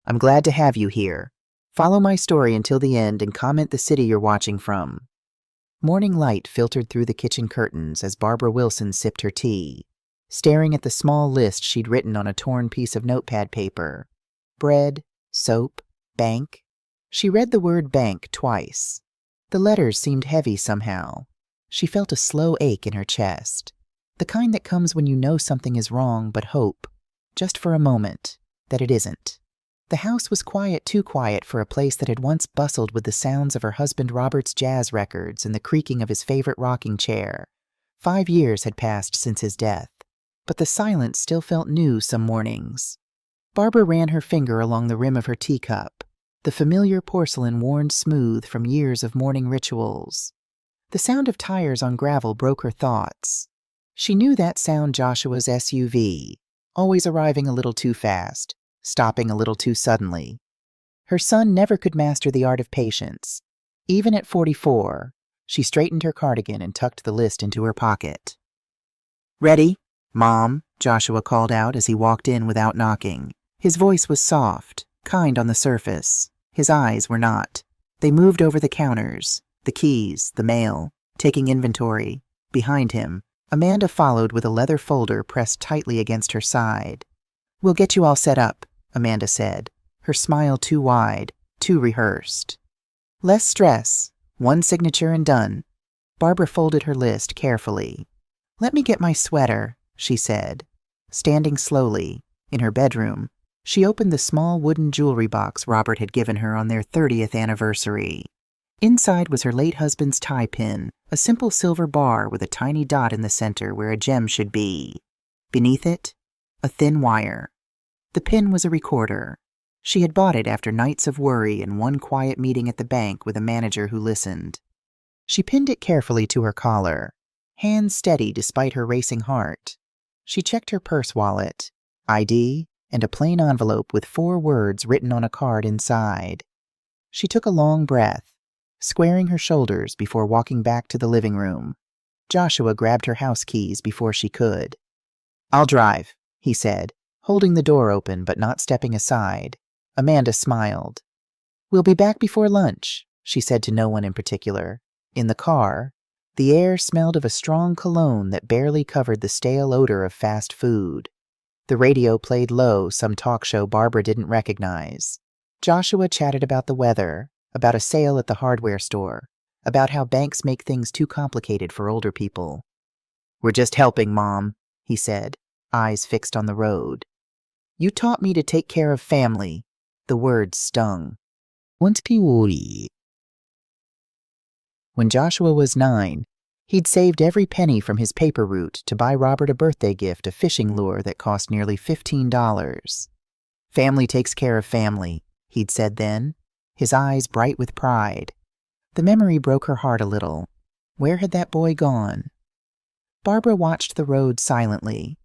I'm glad to have you here. Follow my story until the end and comment the city you're watching from." Morning light filtered through the kitchen curtains as Barbara Wilson sipped her tea, staring at the small list she'd written on a torn piece of notepad paper. Bread, soap, bank. She read the word bank twice. The letters seemed heavy somehow. She felt a slow ache in her chest, the kind that comes when you know something is wrong but hope, just for a moment, that it isn't. The house was quiet, too quiet for a place that had once bustled with the sounds of her husband Robert's jazz records and the creaking of his favorite rocking chair. 5 years had passed since his death, but the silence still felt new some mornings. Barbara ran her finger along the rim of her teacup, the familiar porcelain worn smooth from years of morning rituals. The sound of tires on gravel broke her thoughts. She knew that sound Joshua's SUV, always arriving a little too fast, stopping a little too suddenly. Her son never could master the art of patience. Even at 44, she straightened her cardigan and tucked the list into her pocket. "Ready, Mom?" Joshua called out as he walked in without knocking. His voice was soft, kind on the surface. His eyes were not. They moved over the counters, the keys, the mail, taking inventory. Behind him, Amanda followed with a leather folder pressed tightly against her side. "We'll get you all set up," Amanda said, her smile too wide, too rehearsed. "Less stress. One signature and done." Barbara folded her list carefully. "Let me get my sweater," she said. Standing slowly, in her bedroom, she opened the small wooden jewelry box Robert had given her on their 30th anniversary. Inside was her late husband's tie pin, a simple silver bar with a tiny dot in the center where a gem should be. Beneath it, a thin wire. The pin was a recorder. She had bought it after nights of worry and one quiet meeting at the bank with a manager who listened. She pinned it carefully to her collar, hands steady despite her racing heart. She checked her purse wallet, ID, and a plain envelope with 4 words written on a card inside. She took a long breath, squaring her shoulders before walking back to the living room. Joshua grabbed her house keys before she could. "I'll drive," he said, holding the door open but not stepping aside. Amanda smiled. "We'll be back before lunch," she said to no one in particular. In the car, the air smelled of a strong cologne that barely covered the stale odor of fast food. The radio played low some talk show Barbara didn't recognize. Joshua chatted about the weather, about a sale at the hardware store, about how banks make things too complicated for older people. "We're just helping, Mom," he said, eyes fixed on the road. "You taught me to take care of family." The words stung. When Joshua was 9, he'd saved every penny from his paper route to buy Robert a birthday gift, a fishing lure that cost nearly $15. "Family takes care of family," he'd said then, his eyes bright with pride. The memory broke her heart a little. Where had that boy gone? Barbara watched the road silently.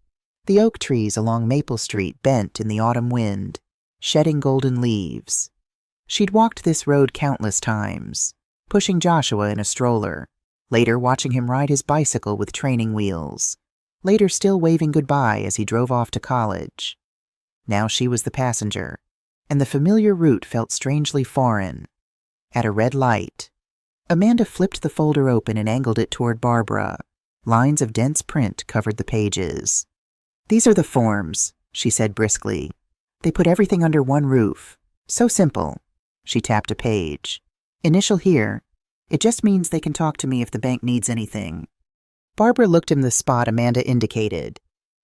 The oak trees along Maple Street bent in the autumn wind, shedding golden leaves. She'd walked this road countless times, pushing Joshua in a stroller, later watching him ride his bicycle with training wheels, later still waving goodbye as he drove off to college. Now she was the passenger, and the familiar route felt strangely foreign. At a red light, Amanda flipped the folder open and angled it toward Barbara. Lines of dense print covered the pages. "These are the forms," she said briskly. "They put everything under one roof. So simple." She tapped a page. "Initial here. It just means they can talk to me if the bank needs anything." Barbara looked in the spot Amanda indicated.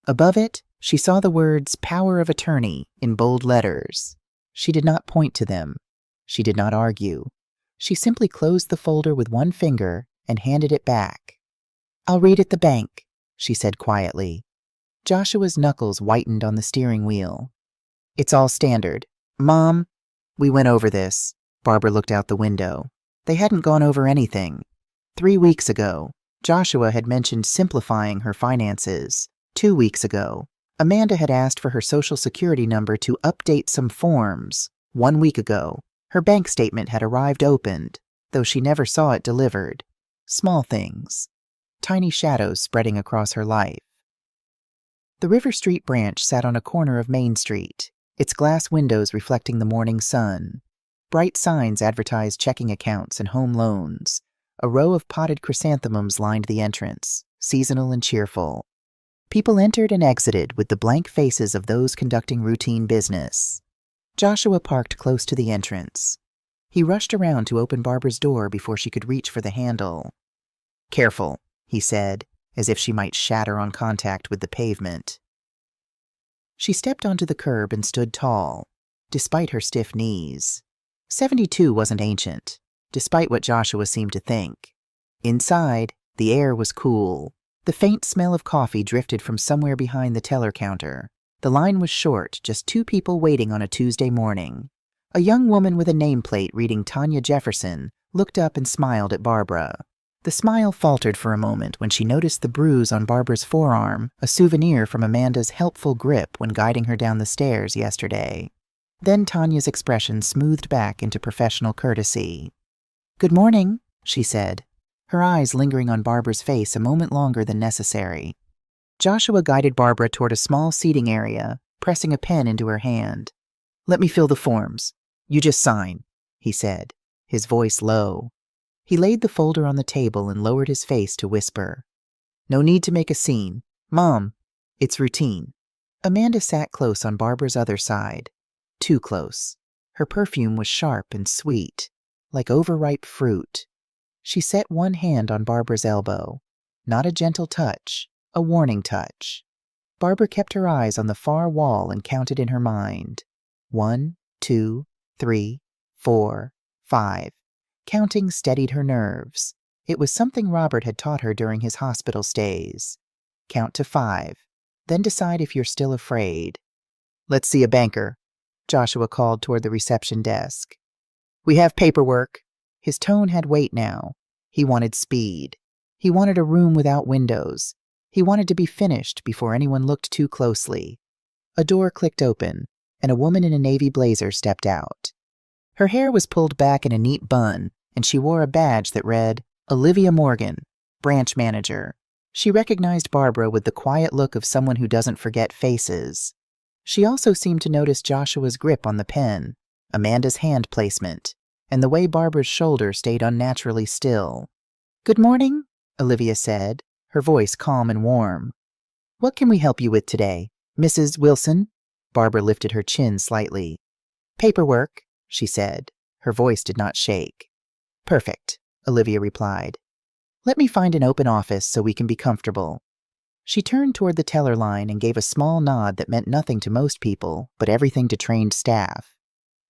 Above it, she saw the words "Power of Attorney" in bold letters. She did not point to them. She did not argue. She simply closed the folder with one finger and handed it back. "I'll read at the bank," she said quietly. Joshua's knuckles whitened on the steering wheel. "It's all standard. Mom, we went over this." Barbara looked out the window. They hadn't gone over anything. 3 weeks ago, Joshua had mentioned simplifying her finances. 2 weeks ago, Amanda had asked for her Social Security number to update some forms. 1 week ago, her bank statement had arrived opened, though she never saw it delivered. Small things. Tiny shadows spreading across her life. The River Street branch sat on a corner of Main Street, its glass windows reflecting the morning sun. Bright signs advertised checking accounts and home loans. A row of potted chrysanthemums lined the entrance, seasonal and cheerful. People entered and exited with the blank faces of those conducting routine business. Joshua parked close to the entrance. He rushed around to open Barbara's door before she could reach for the handle. "Careful," he said, as if she might shatter on contact with the pavement. She stepped onto the curb and stood tall, despite her stiff knees. 72 wasn't ancient, despite what Joshua seemed to think. Inside, the air was cool. The faint smell of coffee drifted from somewhere behind the teller counter. The line was short, just 2 people waiting on a Tuesday morning. A young woman with a nameplate reading Tanya Jefferson looked up and smiled at Barbara. The smile faltered for a moment when she noticed the bruise on Barbara's forearm, a souvenir from Amanda's helpful grip when guiding her down the stairs yesterday. Then Tanya's expression smoothed back into professional courtesy. "Good morning," she said, her eyes lingering on Barbara's face a moment longer than necessary. Joshua guided Barbara toward a small seating area, pressing a pen into her hand. "Let me fill the forms. You just sign," he said, his voice low. He laid the folder on the table and lowered his face to whisper. "No need to make a scene. Mom, it's routine." Amanda sat close on Barbara's other side. Too close. Her perfume was sharp and sweet, like overripe fruit. She set one hand on Barbara's elbow. Not a gentle touch, a warning touch. Barbara kept her eyes on the far wall and counted in her mind. 1, 2, 3, 4, 5. Counting steadied her nerves. It was something Robert had taught her during his hospital stays. Count to 5, then decide if you're still afraid. "Let's see a banker," Joshua called toward the reception desk. "We have paperwork." His tone had weight now. He wanted speed. He wanted a room without windows. He wanted to be finished before anyone looked too closely. A door clicked open, and a woman in a navy blazer stepped out. Her hair was pulled back in a neat bun, and she wore a badge that read, "Olivia Morgan, branch manager." She recognized Barbara with the quiet look of someone who doesn't forget faces. She also seemed to notice Joshua's grip on the pen, Amanda's hand placement, and the way Barbara's shoulder stayed unnaturally still. "Good morning," Olivia said, her voice calm and warm. "What can we help you with today, Mrs. Wilson?" Barbara lifted her chin slightly. "Paperwork," she said. Her voice did not shake. "Perfect," Olivia replied. "Let me find an open office so we can be comfortable." She turned toward the teller line and gave a small nod that meant nothing to most people, but everything to trained staff.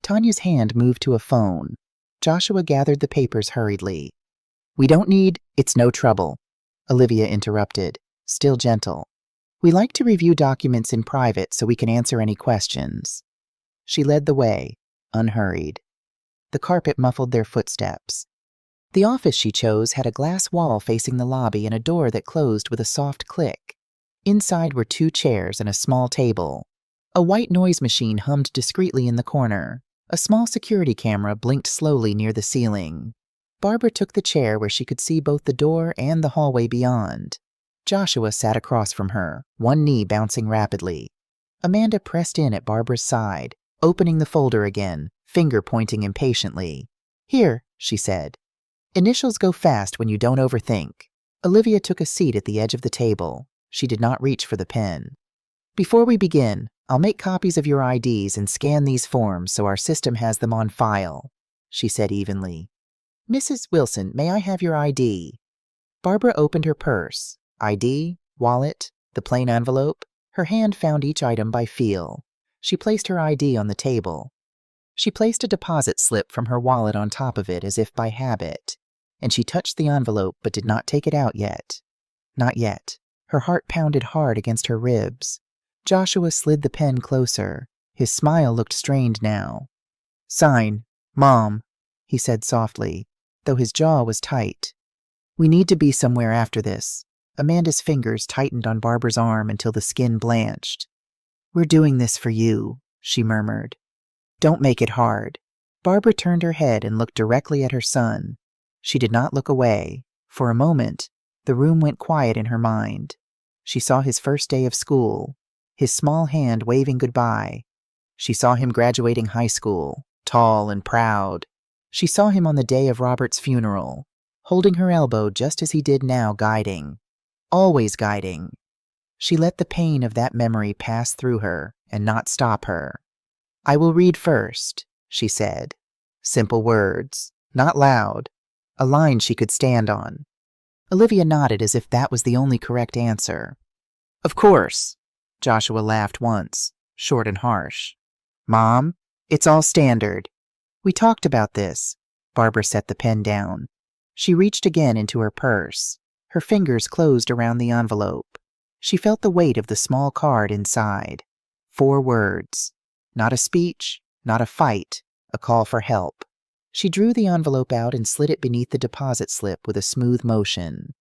Tanya's hand moved to a phone. Joshua gathered the papers hurriedly. "We don't need, it's no trouble," Olivia interrupted, still gentle. "We like to review documents in private so we can answer any questions." She led the way, unhurried. The carpet muffled their footsteps. The office she chose had a glass wall facing the lobby and a door that closed with a soft click. Inside were 2 chairs and a small table. A white noise machine hummed discreetly in the corner. A small security camera blinked slowly near the ceiling. Barbara took the chair where she could see both the door and the hallway beyond. Joshua sat across from her, one knee bouncing rapidly. Amanda pressed in at Barbara's side, opening the folder again, finger pointing impatiently. "Here," she said. "Initials go fast when you don't overthink." Olivia took a seat at the edge of the table. She did not reach for the pen. "Before we begin, I'll make copies of your IDs and scan these forms so our system has them on file," she said evenly. "Mrs. Wilson, may I have your ID?" Barbara opened her purse. ID, wallet, the plain envelope. Her hand found each item by feel. She placed her ID on the table. She placed a deposit slip from her wallet on top of it as if by habit, and she touched the envelope but did not take it out yet. Not yet. Her heart pounded hard against her ribs. Joshua slid the pen closer. His smile looked strained now. "Sign, Mom," he said softly, though his jaw was tight. "We need to be somewhere after this." Amanda's fingers tightened on Barbara's arm until the skin blanched. "We're doing this for you," she murmured. "Don't make it hard." Barbara turned her head and looked directly at her son. She did not look away. For a moment, the room went quiet in her mind. She saw his first day of school, his small hand waving goodbye, She saw him graduating high school, tall and proud. She saw him on the day of Robert's funeral, holding her elbow just as he did now, guiding. Always guiding. She let the pain of that memory pass through her and not stop her. "I will read first," she said. Simple words, not loud, a line she could stand on. Olivia nodded as if that was the only correct answer. "Of course," Joshua laughed once, short and harsh. "Mom, it's all standard." "We talked about this." Barbara set the pen down. She reached again into her purse. Her fingers closed around the envelope. She felt the weight of the small card inside. 4 words. Not a speech, not a fight, a call for help. She drew the envelope out and slid it beneath the deposit slip with a smooth motion.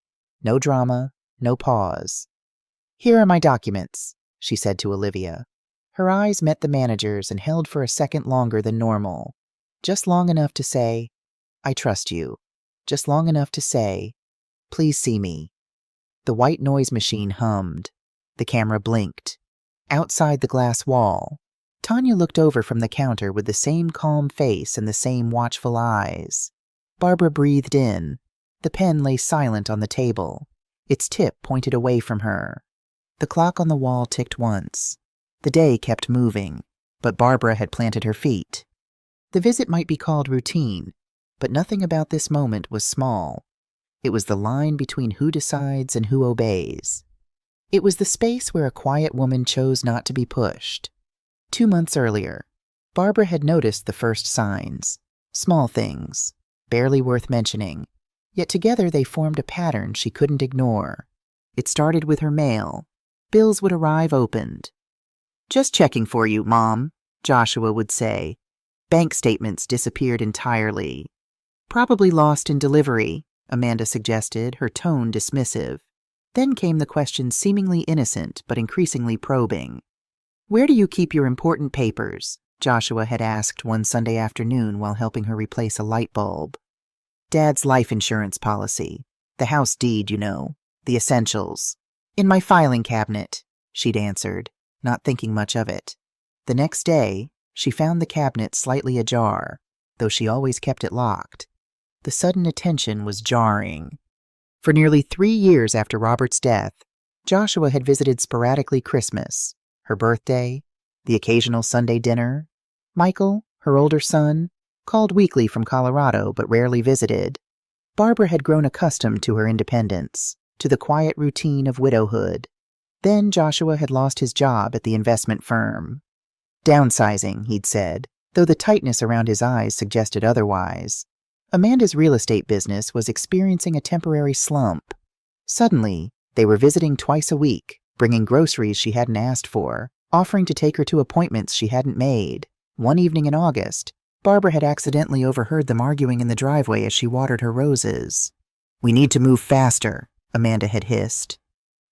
No drama, no pause. "Here are my documents," she said to Olivia. Her eyes met the manager's and held for a second longer than normal. Just long enough to say, "I trust you." Just long enough to say, "Please see me." The white noise machine hummed. The camera blinked. Outside the glass wall, Tanya looked over from the counter with the same calm face and the same watchful eyes. Barbara breathed in. The pen lay silent on the table, its tip pointed away from her. The clock on the wall ticked once. The day kept moving, but Barbara had planted her feet. The visit might be called routine, but nothing about this moment was small. It was the line between who decides and who obeys. It was the space where a quiet woman chose not to be pushed. 2 months earlier, Barbara had noticed the first signs. Small things, barely worth mentioning, yet together they formed a pattern she couldn't ignore. It started with her mail. Bills would arrive opened. "Just checking for you, Mom," Joshua would say. Bank statements disappeared entirely. "Probably lost in delivery," Amanda suggested, her tone dismissive. Then came the questions seemingly innocent but increasingly probing. "Where do you keep your important papers?" Joshua had asked one Sunday afternoon while helping her replace a light bulb. "Dad's life insurance policy. The house deed, you know. The essentials." "In my filing cabinet," she'd answered, not thinking much of it. The next day, she found the cabinet slightly ajar, though she always kept it locked. The sudden attention was jarring. For nearly 3 years after Robert's death, Joshua had visited sporadically Christmas, her birthday, the occasional Sunday dinner. Michael, her older son, called weekly from Colorado but rarely visited. Barbara had grown accustomed to her independence, to the quiet routine of widowhood. Then Joshua had lost his job at the investment firm. "Downsizing," he'd said, though the tightness around his eyes suggested otherwise. Amanda's real estate business was experiencing a temporary slump. Suddenly, they were visiting twice a week, bringing groceries she hadn't asked for, offering to take her to appointments she hadn't made. One evening in August, Barbara had accidentally overheard them arguing in the driveway as she watered her roses. "We need to move faster," Amanda had hissed.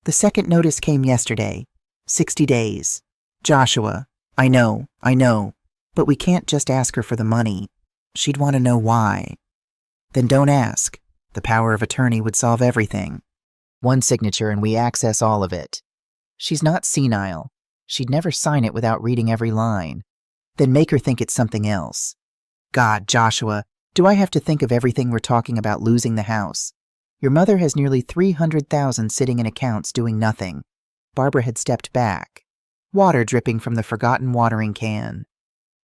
"The second notice came yesterday. 60 days. Joshua, I know, but we can't just ask her for the money. She'd want to know why." "Then don't ask. The power of attorney would solve everything. One signature and we access all of it." "She's not senile. She'd never sign it without reading every line." "Then make her think it's something else." "God, Joshua, do I have to think of everything we're talking about losing the house? Your mother has nearly $300,000 sitting in accounts doing nothing." Barbara had stepped back, water dripping from the forgotten watering can.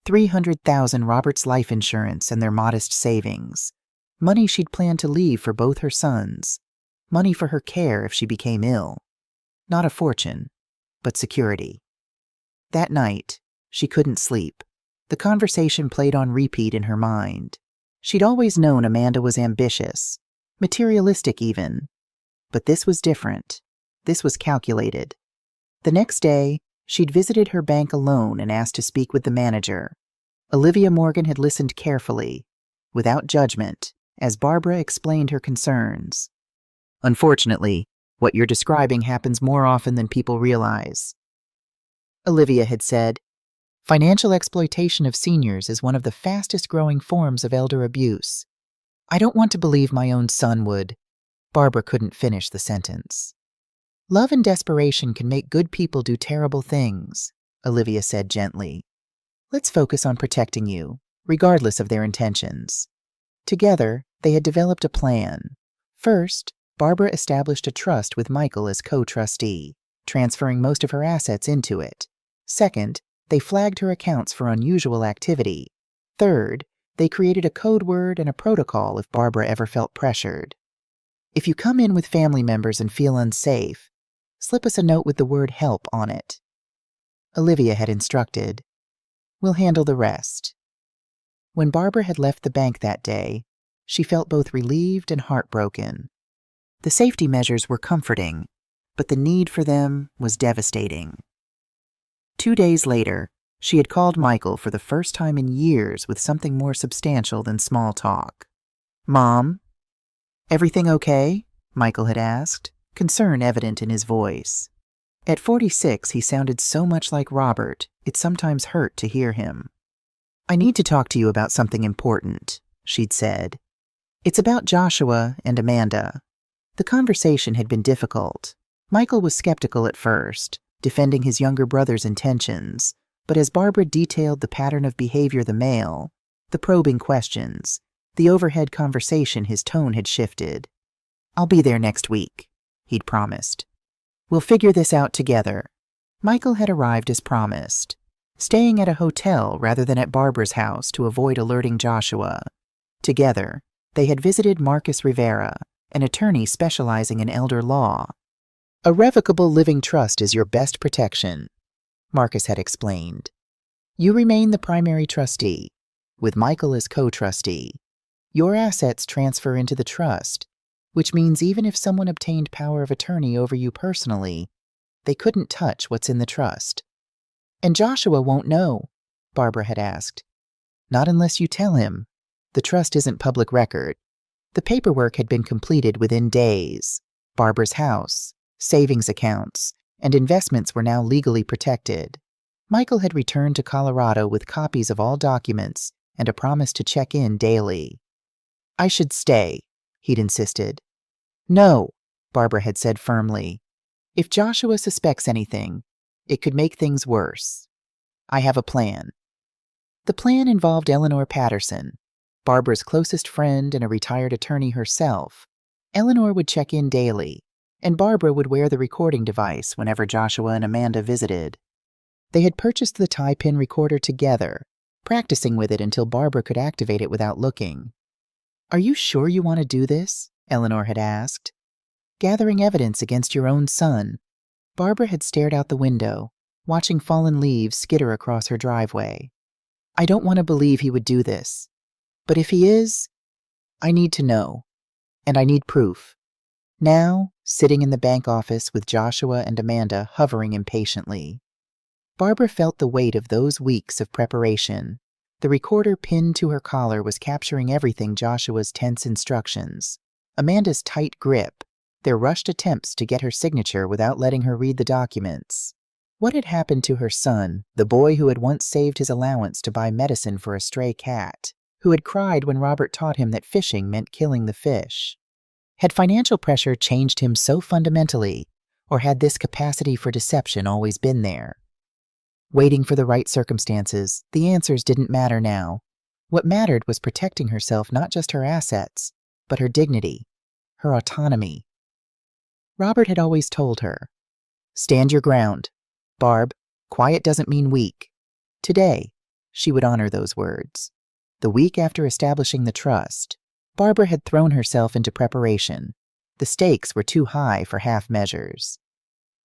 300,000 Robert's life insurance and their modest savings. Money she'd planned to leave for both her sons. Money for her care if she became ill. Not a fortune, but security. That night, she couldn't sleep. The conversation played on repeat in her mind. She'd always known Amanda was ambitious, materialistic even. But this was different. This was calculated. The next day, she'd visited her bank alone and asked to speak with the manager. Olivia Morgan had listened carefully, without judgment, as Barbara explained her concerns. "Unfortunately, what you're describing happens more often than people realize," Olivia had said. "Financial exploitation of seniors is one of the fastest growing forms of elder abuse. I don't want to believe my own son would." Barbara couldn't finish the sentence. "Love and desperation can make good people do terrible things," Olivia said gently. Let's focus on protecting you, regardless of their intentions. Together, they had developed a plan. First, Barbara established a trust with Michael as co-trustee, transferring most of her assets into it. Second, they flagged her accounts for unusual activity. Third, they created a code word and a protocol if Barbara ever felt pressured. If you come in with family members and feel unsafe, slip us a note with the word help on it. Olivia had instructed, "We'll handle the rest." When Barbara had left the bank that day, she felt both relieved and heartbroken. The safety measures were comforting, but the need for them was devastating. 2 days later, she had called Michael for the first time in years with something more substantial than small talk. "Mom, everything okay?" Michael had asked, concern evident in his voice. At 46, he sounded so much like Robert, it sometimes hurt to hear him. "I need to talk to you about something important," she'd said. "It's about Joshua and Amanda." The conversation had been difficult. Michael was skeptical at first, defending his younger brother's intentions, but as Barbara detailed the pattern of behavior, the mail, the probing questions, the overhead conversation, his tone had shifted. "I'll be there next week," he'd promised. "We'll figure this out together." Michael had arrived as promised, staying at a hotel rather than at Barbara's house to avoid alerting Joshua. Together, they had visited Marcus Rivera, an attorney specializing in elder law. "A revocable living trust is your best protection," Marcus had explained. "You remain the primary trustee, with Michael as co-trustee. Your assets transfer into the trust, which means even if someone obtained power of attorney over you personally, they couldn't touch what's in the trust." "And Joshua won't know?" Barbara had asked. "Not unless you tell him. The trust isn't public record." The paperwork had been completed within days. Barbara's house, savings accounts, and investments were now legally protected. Michael had returned to Colorado with copies of all documents and a promise to check in daily. "I should stay," he'd insisted. "No," Barbara had said firmly. "If Joshua suspects anything, it could make things worse. I have a plan." The plan involved Eleanor Patterson, Barbara's closest friend and a retired attorney herself. Eleanor would check in daily, and Barbara would wear the recording device whenever Joshua and Amanda visited. They had purchased the tie-pin recorder together, practicing with it until Barbara could activate it without looking. "Are you sure you want to do this?" Eleanor had asked. "Gathering evidence against your own son." Barbara had stared out the window, watching fallen leaves skitter across her driveway. "I don't want to believe he would do this. But if he is, I need to know. And I need proof." Now, sitting in the bank office with Joshua and Amanda hovering impatiently, Barbara felt the weight of those weeks of preparation. The recorder pinned to her collar was capturing everything: Joshua's tense instructions, Amanda's tight grip, their rushed attempts to get her signature without letting her read the documents. What had happened to her son, the boy who had once saved his allowance to buy medicine for a stray cat, who had cried when Robert taught him that fishing meant killing the fish? Had financial pressure changed him so fundamentally, or had this capacity for deception always been there? Waiting for the right circumstances, the answers didn't matter now. What mattered was protecting herself, not just her assets, but her dignity, her autonomy. Robert had always told her, "Stand your ground. Barb, quiet doesn't mean weak." Today, she would honor those words. The week after establishing the trust, Barbara had thrown herself into preparation. The stakes were too high for half measures.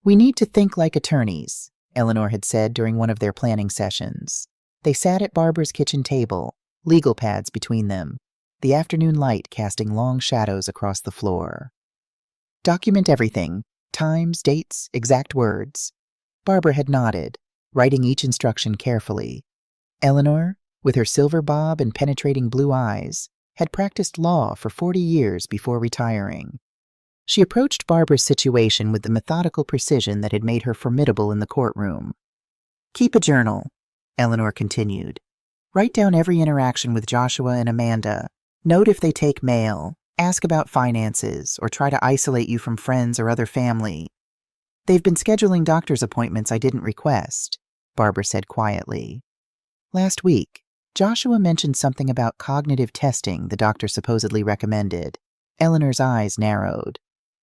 "We need to think like attorneys," Eleanor had said during one of their planning sessions. They sat at Barbara's kitchen table, legal pads between them, the afternoon light casting long shadows across the floor. "Document everything: times, dates, exact words." Barbara had nodded, writing each instruction carefully. Eleanor, with her silver bob and penetrating blue eyes, had practiced law for 40 years before retiring. She approached Barbara's situation with the methodical precision that had made her formidable in the courtroom. "Keep a journal," Eleanor continued. "Write down every interaction with Joshua and Amanda. Note if they take mail, ask about finances, or try to isolate you from friends or other family. They've been scheduling doctor's appointments I didn't request," Barbara said quietly. Last week, Joshua mentioned something about cognitive testing the doctor supposedly recommended. Eleanor's eyes narrowed.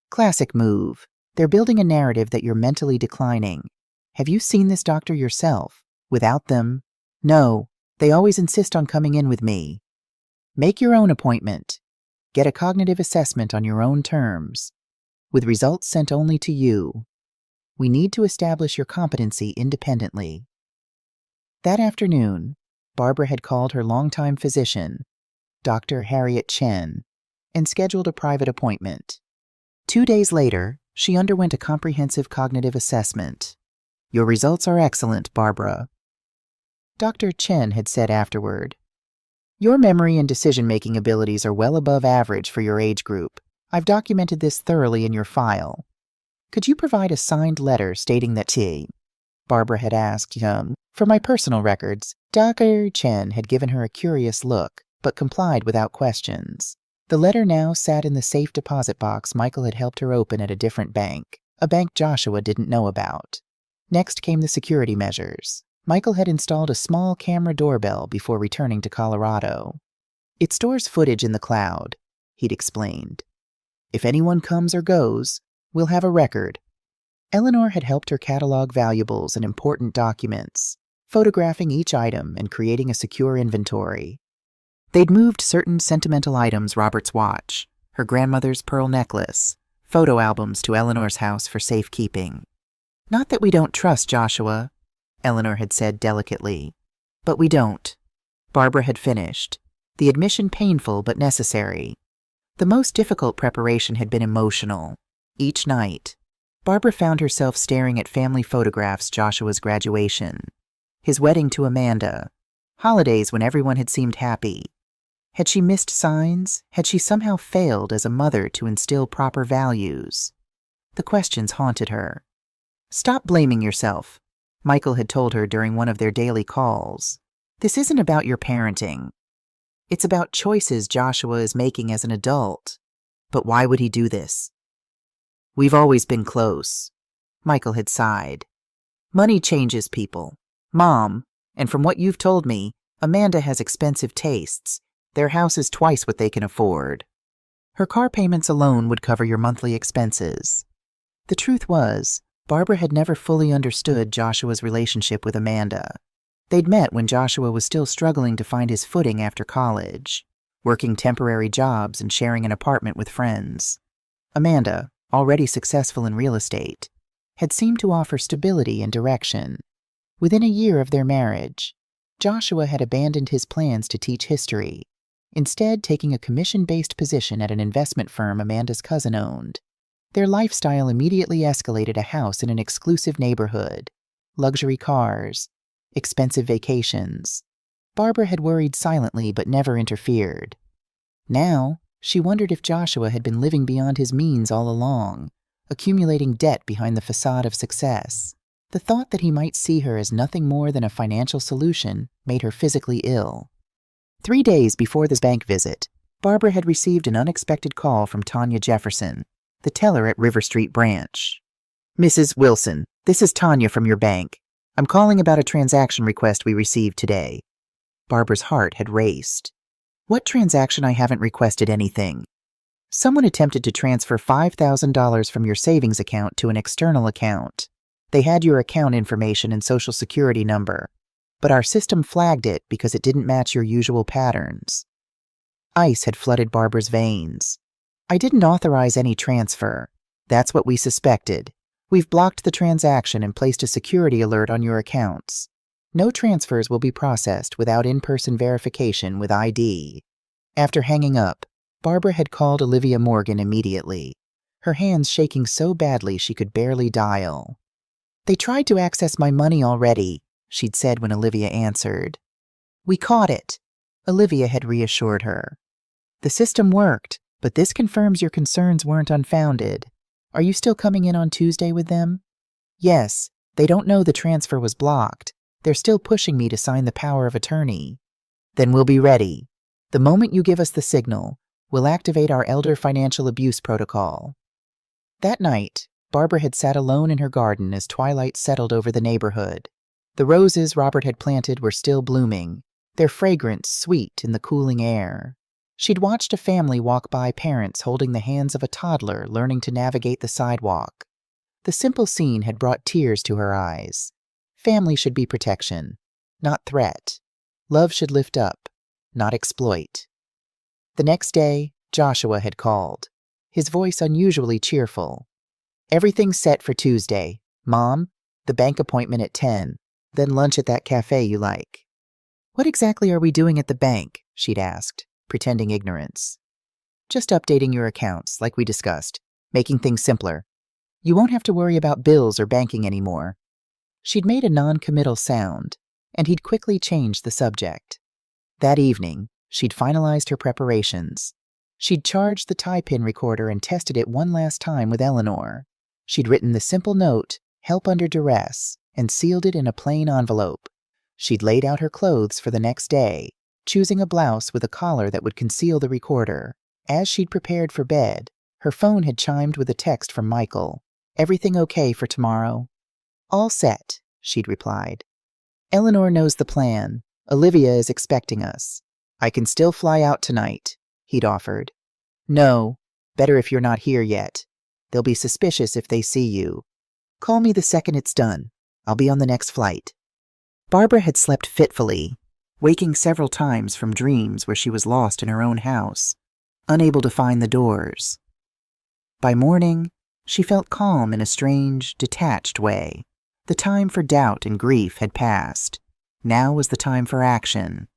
Classic move. They're building a narrative that you're mentally declining. Have you seen this doctor yourself? Without them? No. They always insist on coming in with me. Make your own appointment. Get a cognitive assessment on your own terms, with results sent only to you. We need to establish your competency independently. That afternoon, Barbara had called her longtime physician, Dr. Harriet Chen, and scheduled a private appointment. 2 days later, she underwent a comprehensive cognitive assessment. Your results are excellent, Barbara. Dr. Chen had said afterward, your memory and decision-making abilities are well above average for your age group. I've documented this thoroughly in your file. Could you provide a signed letter stating that Barbara had asked, for my personal records. Dr. Chen had given her a curious look, but complied without questions. The letter now sat in the safe deposit box Michael had helped her open at a different bank, a bank Joshua didn't know about. Next came the security measures. Michael had installed a small camera doorbell before returning to Colorado. It stores footage in the cloud, he'd explained. If anyone comes or goes, we'll have a record. Eleanor had helped her catalog valuables and important documents, photographing each item and creating a secure inventory. They'd moved certain sentimental items, Robert's watch, her grandmother's pearl necklace, photo albums to Eleanor's house for safekeeping. Not that we don't trust Joshua, Eleanor had said delicately. But we don't. Barbara had finished, the admission painful but necessary. The most difficult preparation had been emotional. Each night, Barbara found herself staring at family photographs, Joshua's graduation, his wedding to Amanda, holidays when everyone had seemed happy. Had she missed signs? Had she somehow failed as a mother to instill proper values? The questions haunted her. Stop blaming yourself, Michael had told her during one of their daily calls. This isn't about your parenting. It's about choices Joshua is making as an adult. But why would he do this? We've always been close, Michael had sighed. Money changes people. Mom, and from what you've told me, Amanda has expensive tastes. Their house is twice what they can afford. Her car payments alone would cover your monthly expenses. The truth was, Barbara had never fully understood Joshua's relationship with Amanda. They'd met when Joshua was still struggling to find his footing after college, working temporary jobs and sharing an apartment with friends. Amanda, already successful in real estate, had seemed to offer stability and direction. Within a year of their marriage, Joshua had abandoned his plans to teach history, instead taking a commission-based position at an investment firm Amanda's cousin owned. Their lifestyle immediately escalated: a house in an exclusive neighborhood, luxury cars, expensive vacations. Barbara had worried silently but never interfered. Now, she wondered if Joshua had been living beyond his means all along, accumulating debt behind the facade of success. The thought that he might see her as nothing more than a financial solution made her physically ill. 3 days before this bank visit, Barbara had received an unexpected call from Tanya Jefferson, the teller at River Street Branch. Mrs. Wilson, this is Tanya from your bank. I'm calling about a transaction request we received today. Barbara's heart had raced. What transaction? I haven't requested anything. Someone attempted to transfer $5,000 from your savings account to an external account. They had your account information and social security number, but our system flagged it because it didn't match your usual patterns. Ice had flooded Barbara's veins. I didn't authorize any transfer. That's what we suspected. We've blocked the transaction and placed a security alert on your accounts. No transfers will be processed without in-person verification with ID. After hanging up, Barbara had called Olivia Morgan immediately, her hands shaking so badly she could barely dial. They tried to access my money already, she'd said when Olivia answered. We caught it, Olivia had reassured her. The system worked, but this confirms your concerns weren't unfounded. Are you still coming in on Tuesday with them? Yes, they don't know the transfer was blocked. They're still pushing me to sign the power of attorney. Then we'll be ready. The moment you give us the signal, we'll activate our elder financial abuse protocol. That night, Barbara had sat alone in her garden as twilight settled over the neighborhood. The roses Robert had planted were still blooming, their fragrance sweet in the cooling air. She'd watched a family walk by, parents holding the hands of a toddler learning to navigate the sidewalk. The simple scene had brought tears to her eyes. Family should be protection, not threat. Love should lift up, not exploit. The next day, Joshua had called, his voice unusually cheerful. "Everything's set for Tuesday. Mom, the bank appointment at 10, then lunch at that cafe you like." "What exactly are we doing at the bank?" she'd asked, pretending ignorance. "Just updating your accounts, like we discussed, making things simpler. You won't have to worry about bills or banking anymore." She'd made a non-committal sound, and he'd quickly changed the subject. That evening, she'd finalized her preparations. She'd charged the tie-pin recorder and tested it one last time with Eleanor. She'd written the simple note, "Help under duress," and sealed it in a plain envelope. She'd laid out her clothes for the next day, choosing a blouse with a collar that would conceal the recorder. As she'd prepared for bed, her phone had chimed with a text from Michael. "Everything okay for tomorrow?" "All set," she'd replied. "Eleanor knows the plan. Olivia is expecting us. I can still fly out tonight," he'd offered. "No, better if you're not here yet. They'll be suspicious if they see you. Call me the second it's done. I'll be on the next flight." Barbara had slept fitfully, waking several times from dreams where she was lost in her own house, unable to find the doors. By morning, she felt calm in a strange, detached way. The time for doubt and grief had passed. Now was the time for action.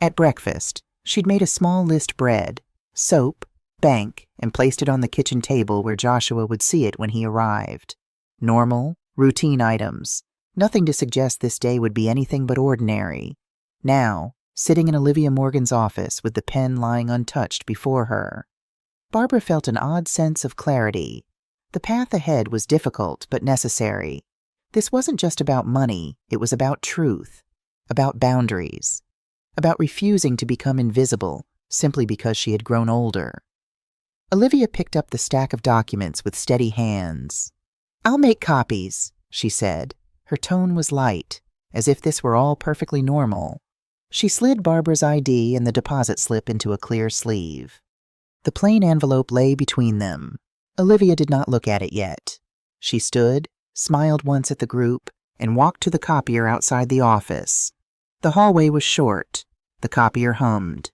At breakfast, she'd made a small list: bread, soap, bank, and placed it on the kitchen table where Joshua would see it when he arrived. Normal, routine items. Nothing to suggest this day would be anything but ordinary. Now, sitting in Olivia Morgan's office with the pen lying untouched before her, Barbara felt an odd sense of clarity. The path ahead was difficult but necessary. This wasn't just about money, it was about truth, about boundaries, about refusing to become invisible simply because she had grown older. Olivia picked up the stack of documents with steady hands. "I'll make copies," she said. Her tone was light, as if this were all perfectly normal. She slid Barbara's ID and the deposit slip into a clear sleeve. The plain envelope lay between them. Olivia did not look at it yet. She stood, smiled once at the group, and walked to the copier outside the office. The hallway was short. The copier hummed.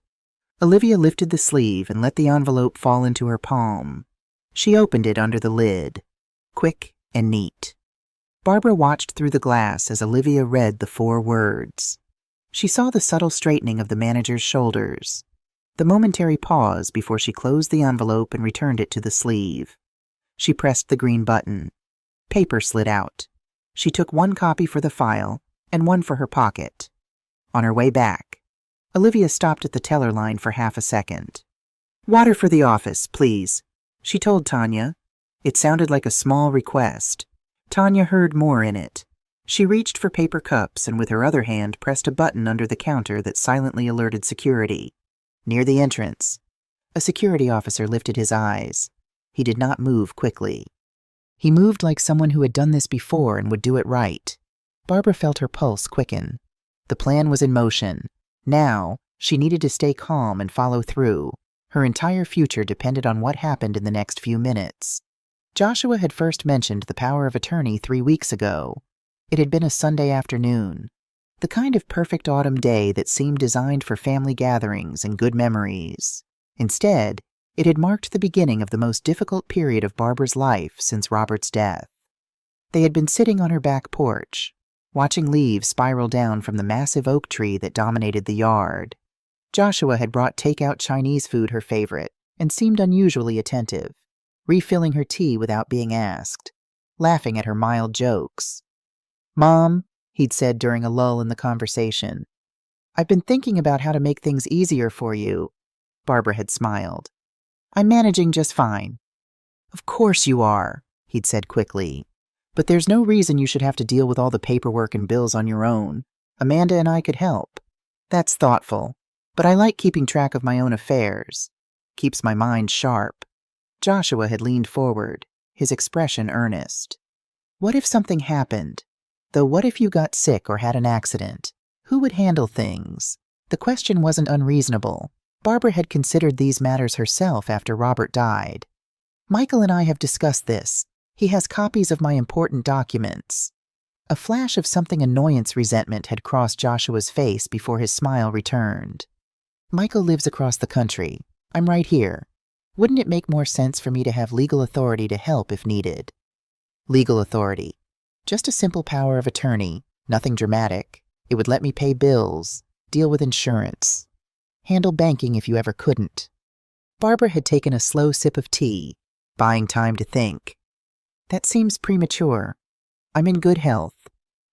Olivia lifted the sleeve and let the envelope fall into her palm. She opened it under the lid. Quick and neat. Barbara watched through the glass as Olivia read the 4 words. She saw the subtle straightening of the manager's shoulders, the momentary pause before she closed the envelope and returned it to the sleeve. She pressed the green button. Paper slid out. She took 1 copy for the file and 1 for her pocket. On her way back, Olivia stopped at the teller line for half a second. "Water for the office, please," she told Tanya. It sounded like a small request. Tanya heard more in it. She reached for paper cups and with her other hand pressed a button under the counter that silently alerted security. Near the entrance, a security officer lifted his eyes. He did not move quickly. He moved like someone who had done this before and would do it right. Barbara felt her pulse quicken. The plan was in motion. Now, she needed to stay calm and follow through. Her entire future depended on what happened in the next few minutes. Joshua had first mentioned the power of attorney 3 weeks ago. It had been a Sunday afternoon, the kind of perfect autumn day that seemed designed for family gatherings and good memories. Instead, it had marked the beginning of the most difficult period of Barbara's life since Robert's death. They had been sitting on her back porch, watching leaves spiral down from the massive oak tree that dominated the yard. Joshua had brought takeout Chinese food, her favorite, and seemed unusually attentive, refilling her tea without being asked, laughing at her mild jokes. "Mom," he'd said during a lull in the conversation, "I've been thinking about how to make things easier for you." Barbara had smiled. "I'm managing just fine." "Of course you are," he'd said quickly. "But there's no reason you should have to deal with all the paperwork and bills on your own. Amanda and I could help." "That's thoughtful, but I like keeping track of my own affairs. Keeps my mind sharp." Joshua had leaned forward, his expression earnest. "What if something happened? Though what if you got sick or had an accident? Who would handle things? The question wasn't unreasonable. Barbara had considered these matters herself after Robert died. Michael and I have discussed this. He has copies of my important documents. A flash of something annoyance resentment had crossed Joshua's face before his smile returned. Michael lives across the country. I'm right here. Wouldn't it make more sense for me to have legal authority to help if needed? Legal authority. Just a simple power of attorney, nothing dramatic. It would let me pay bills, deal with insurance, handle banking if you ever couldn't. Barbara had taken a slow sip of tea, buying time to think. That seems premature. I'm in good health.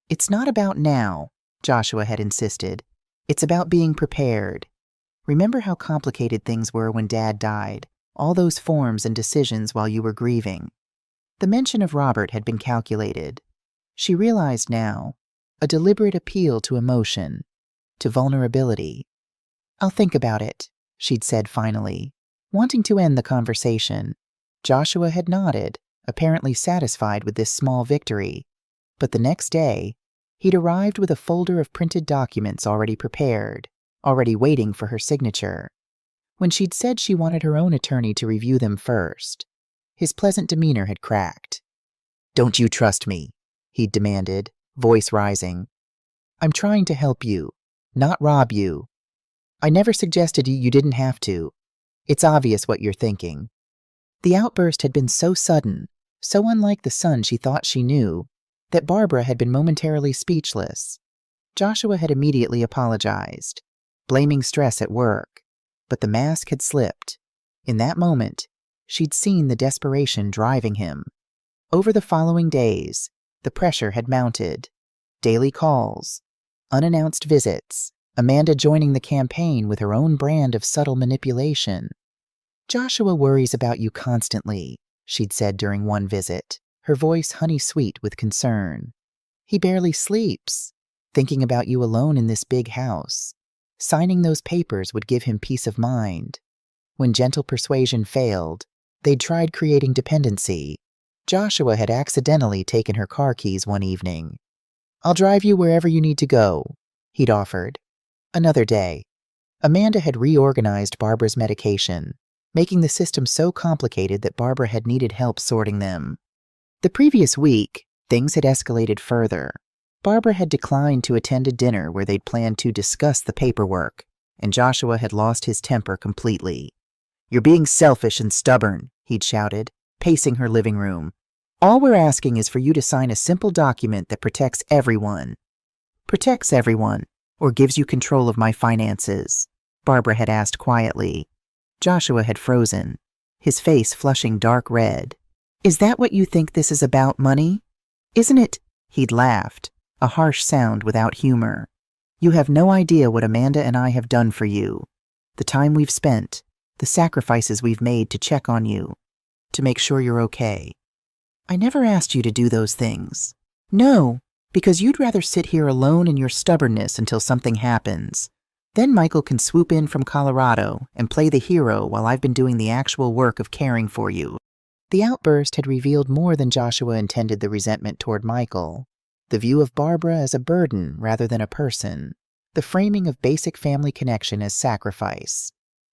It's not about now, Joshua had insisted. It's about being prepared. Remember how complicated things were when Dad died, all those forms and decisions while you were grieving. The mention of Robert had been calculated. She realized now, a deliberate appeal to emotion, to vulnerability. I'll think about it, she'd said finally, wanting to end the conversation. Joshua had nodded, apparently satisfied with this small victory. But the next day, he'd arrived with a folder of printed documents already prepared, already waiting for her signature. When she'd said she wanted her own attorney to review them first, his pleasant demeanor had cracked. "Don't you trust me?" he'd demanded, voice rising. "I'm trying to help you, not rob you. I never suggested you didn't have to. It's obvious what you're thinking." The outburst had been so sudden, so unlike the son she thought she knew, that Barbara had been momentarily speechless. Joshua had immediately apologized, blaming stress at work, but the mask had slipped. In that moment, she'd seen the desperation driving him. Over the following days, the pressure had mounted. Daily calls, unannounced visits, Amanda joining the campaign with her own brand of subtle manipulation. "Joshua worries about you constantly," she'd said during one visit, her voice honey-sweet with concern. "He barely sleeps, thinking about you alone in this big house. Signing those papers would give him peace of mind." When gentle persuasion failed, they'd tried creating dependency. Joshua had accidentally taken her car keys one evening. "I'll drive you wherever you need to go," he'd offered. Another day, Amanda had reorganized Barbara's medication, making the system so complicated that Barbara had needed help sorting them. The previous week, things had escalated further. Barbara had declined to attend a dinner where they'd planned to discuss the paperwork, and Joshua had lost his temper completely. "You're being selfish and stubborn," he'd shouted, pacing her living room. "All we're asking is for you to sign a simple document that protects everyone." "Protects everyone, or gives you control of my finances?" Barbara had asked quietly. Joshua had frozen, his face flushing dark red. "Is that what you think this is about, money? Isn't it?" He'd laughed, a harsh sound without humor. "You have no idea what Amanda and I have done for you. The time we've spent, the sacrifices we've made to check on you, to make sure you're okay. I never asked you to do those things. No, because you'd rather sit here alone in your stubbornness until something happens. Then Michael can swoop in from Colorado and play the hero while I've been doing the actual work of caring for you." The outburst had revealed more than Joshua intended the resentment toward Michael. The view of Barbara as a burden rather than a person. The framing of basic family connection as sacrifice.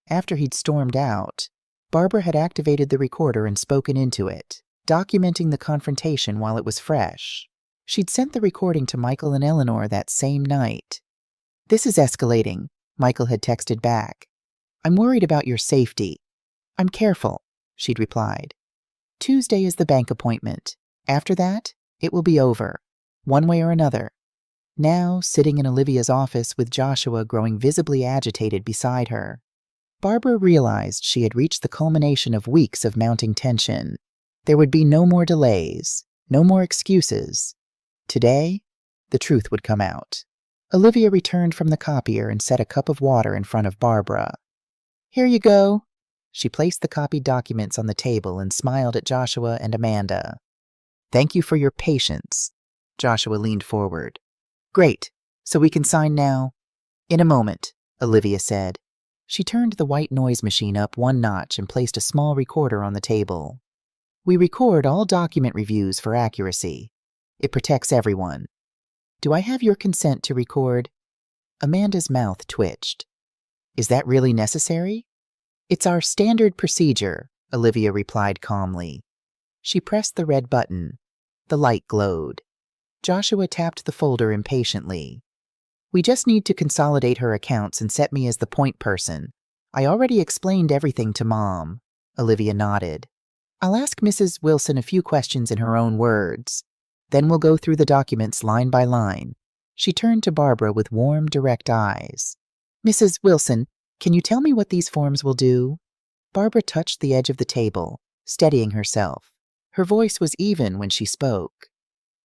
After he'd stormed out, Barbara had activated the recorder and spoken into it, documenting the confrontation while it was fresh. She'd sent the recording to Michael and Eleanor that same night. "This is escalating," Michael had texted back. "I'm worried about your safety." "I'm careful," she'd replied. "Tuesday is the bank appointment. After that, it will be over, one way or another." Now, sitting in Olivia's office with Joshua growing visibly agitated beside her, Barbara realized she had reached the culmination of weeks of mounting tension. There would be no more delays, no more excuses. Today, the truth would come out. Olivia returned from the copier and set a cup of water in front of Barbara. "Here you go." She placed the copied documents on the table and smiled at Joshua and Amanda. "Thank you for your patience." Joshua leaned forward. "Great. So we can sign now?" "In a moment," Olivia said. She turned the white noise machine up one notch and placed a small recorder on the table. "We record all document reviews for accuracy. It protects everyone. Do I have your consent to record? Amanda's mouth twitched. Is that really necessary? It's our standard procedure, Olivia replied calmly. She pressed the red button. The light glowed. Joshua tapped the folder impatiently. We just need to consolidate her accounts and set me as the point person. I already explained everything to Mom. Olivia nodded. I'll ask Mrs. Wilson a few questions in her own words. Then we'll go through the documents line by line. She turned to Barbara with warm, direct eyes. Mrs. Wilson, can you tell me what these forms will do? Barbara touched the edge of the table, steadying herself. Her voice was even when she spoke.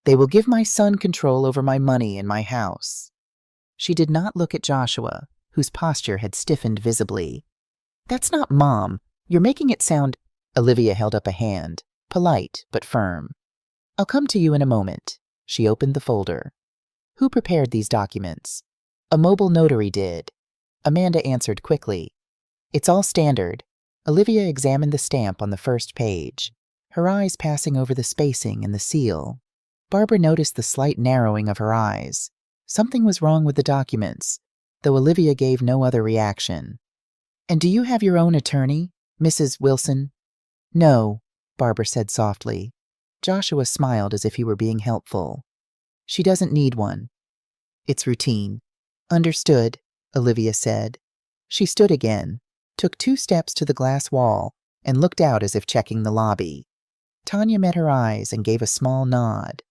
They will give my son control over my money and my house. She did not look at Joshua, whose posture had stiffened visibly. That's not Mom. You're making it sound... Olivia held up a hand, polite but firm. I'll come to you in a moment. She opened the folder. Who prepared these documents? A mobile notary did. Amanda answered quickly. It's all standard. Olivia examined the stamp on the first page, her eyes passing over the spacing and the seal. Barbara noticed the slight narrowing of her eyes. Something was wrong with the documents, though Olivia gave no other reaction. And do you have your own attorney, Mrs. Wilson? No, Barbara said softly. Joshua smiled as if he were being helpful. She doesn't need one. It's routine. Understood, Olivia said. She stood again, took 2 steps to the glass wall, and looked out as if checking the lobby. Tanya met her eyes and gave a small nod.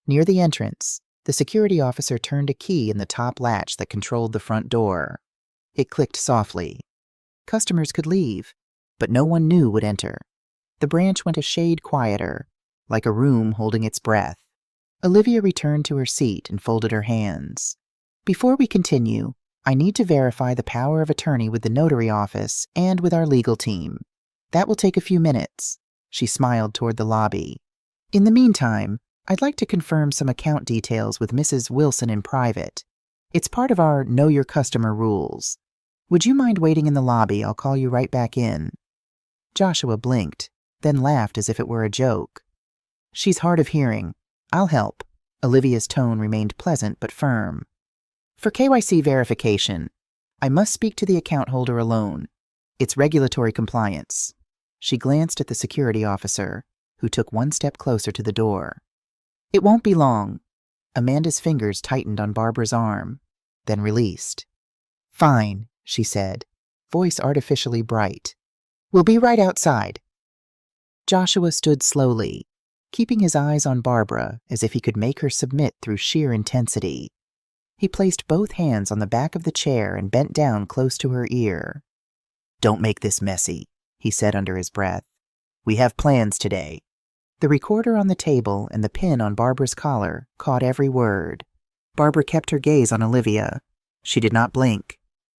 Near the entrance, the security officer turned a key in the top latch that controlled the front door. It clicked softly. Customers could leave, but no one new would enter. The branch went a shade quieter, like a room holding its breath. Olivia returned to her seat and folded her hands. Before we continue, I need to verify the power of attorney with the notary office and with our legal team. That will take a few minutes. She smiled toward the lobby. In the meantime, I'd like to confirm some account details with Mrs. Wilson in private. It's part of our Know Your Customer rules. Would you mind waiting in the lobby? I'll call you right back in. Joshua blinked, then laughed as if it were a joke. She's hard of hearing. I'll help. Olivia's tone remained pleasant but firm. For KYC verification, I must speak to the account holder alone. It's regulatory compliance. She glanced at the security officer, who took 1 step closer to the door. It won't be long. Amanda's fingers tightened on Barbara's arm, then released. Fine, she said, voice artificially bright. We'll be right outside. Joshua stood slowly, keeping his eyes on Barbara as if he could make her submit through sheer intensity. He placed both hands on the back of the chair and bent down close to her ear. Don't make this messy, he said under his breath. We have plans today. The recorder on the table and the pin on Barbara's collar caught every word. Barbara kept her gaze on Olivia. She did not blink.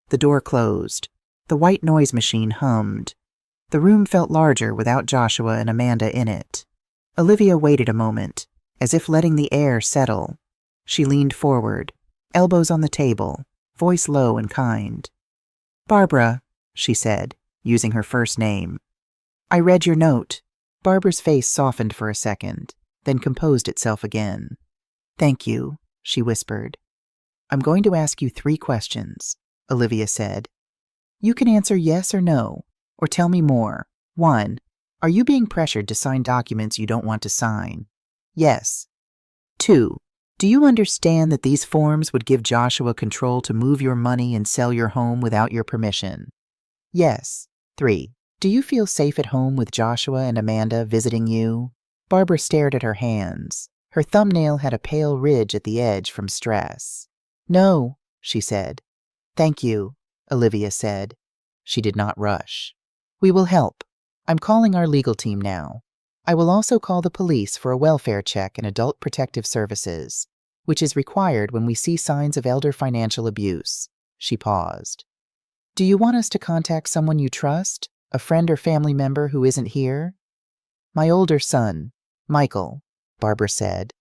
The door closed. The white noise machine hummed. The room felt larger without Joshua and Amanda in it. Olivia waited a moment, as if letting the air settle. She leaned forward, elbows on the table, voice low and kind. Barbara, she said, using her first name. I read your note. Barbara's face softened for a second, then composed itself again. Thank you, she whispered. I'm going to ask you 3 questions, Olivia said. You can answer yes or no, or tell me more. 1. Are you being pressured to sign documents you don't want to sign? Yes. 2. Do you understand that these forms would give Joshua control to move your money and sell your home without your permission? Yes. 3. Do you feel safe at home with Joshua and Amanda visiting you? Barbara stared at her hands. Her thumbnail had a pale ridge at the edge from stress. No, she said. Thank you, Olivia said. She did not rush. We will help. I'm calling our legal team now. I will also call the police for a welfare check and adult protective services, which is required when we see signs of elder financial abuse. She paused. Do you want us to contact someone you trust, a friend or family member who isn't here? My older son, Michael, Barbara said.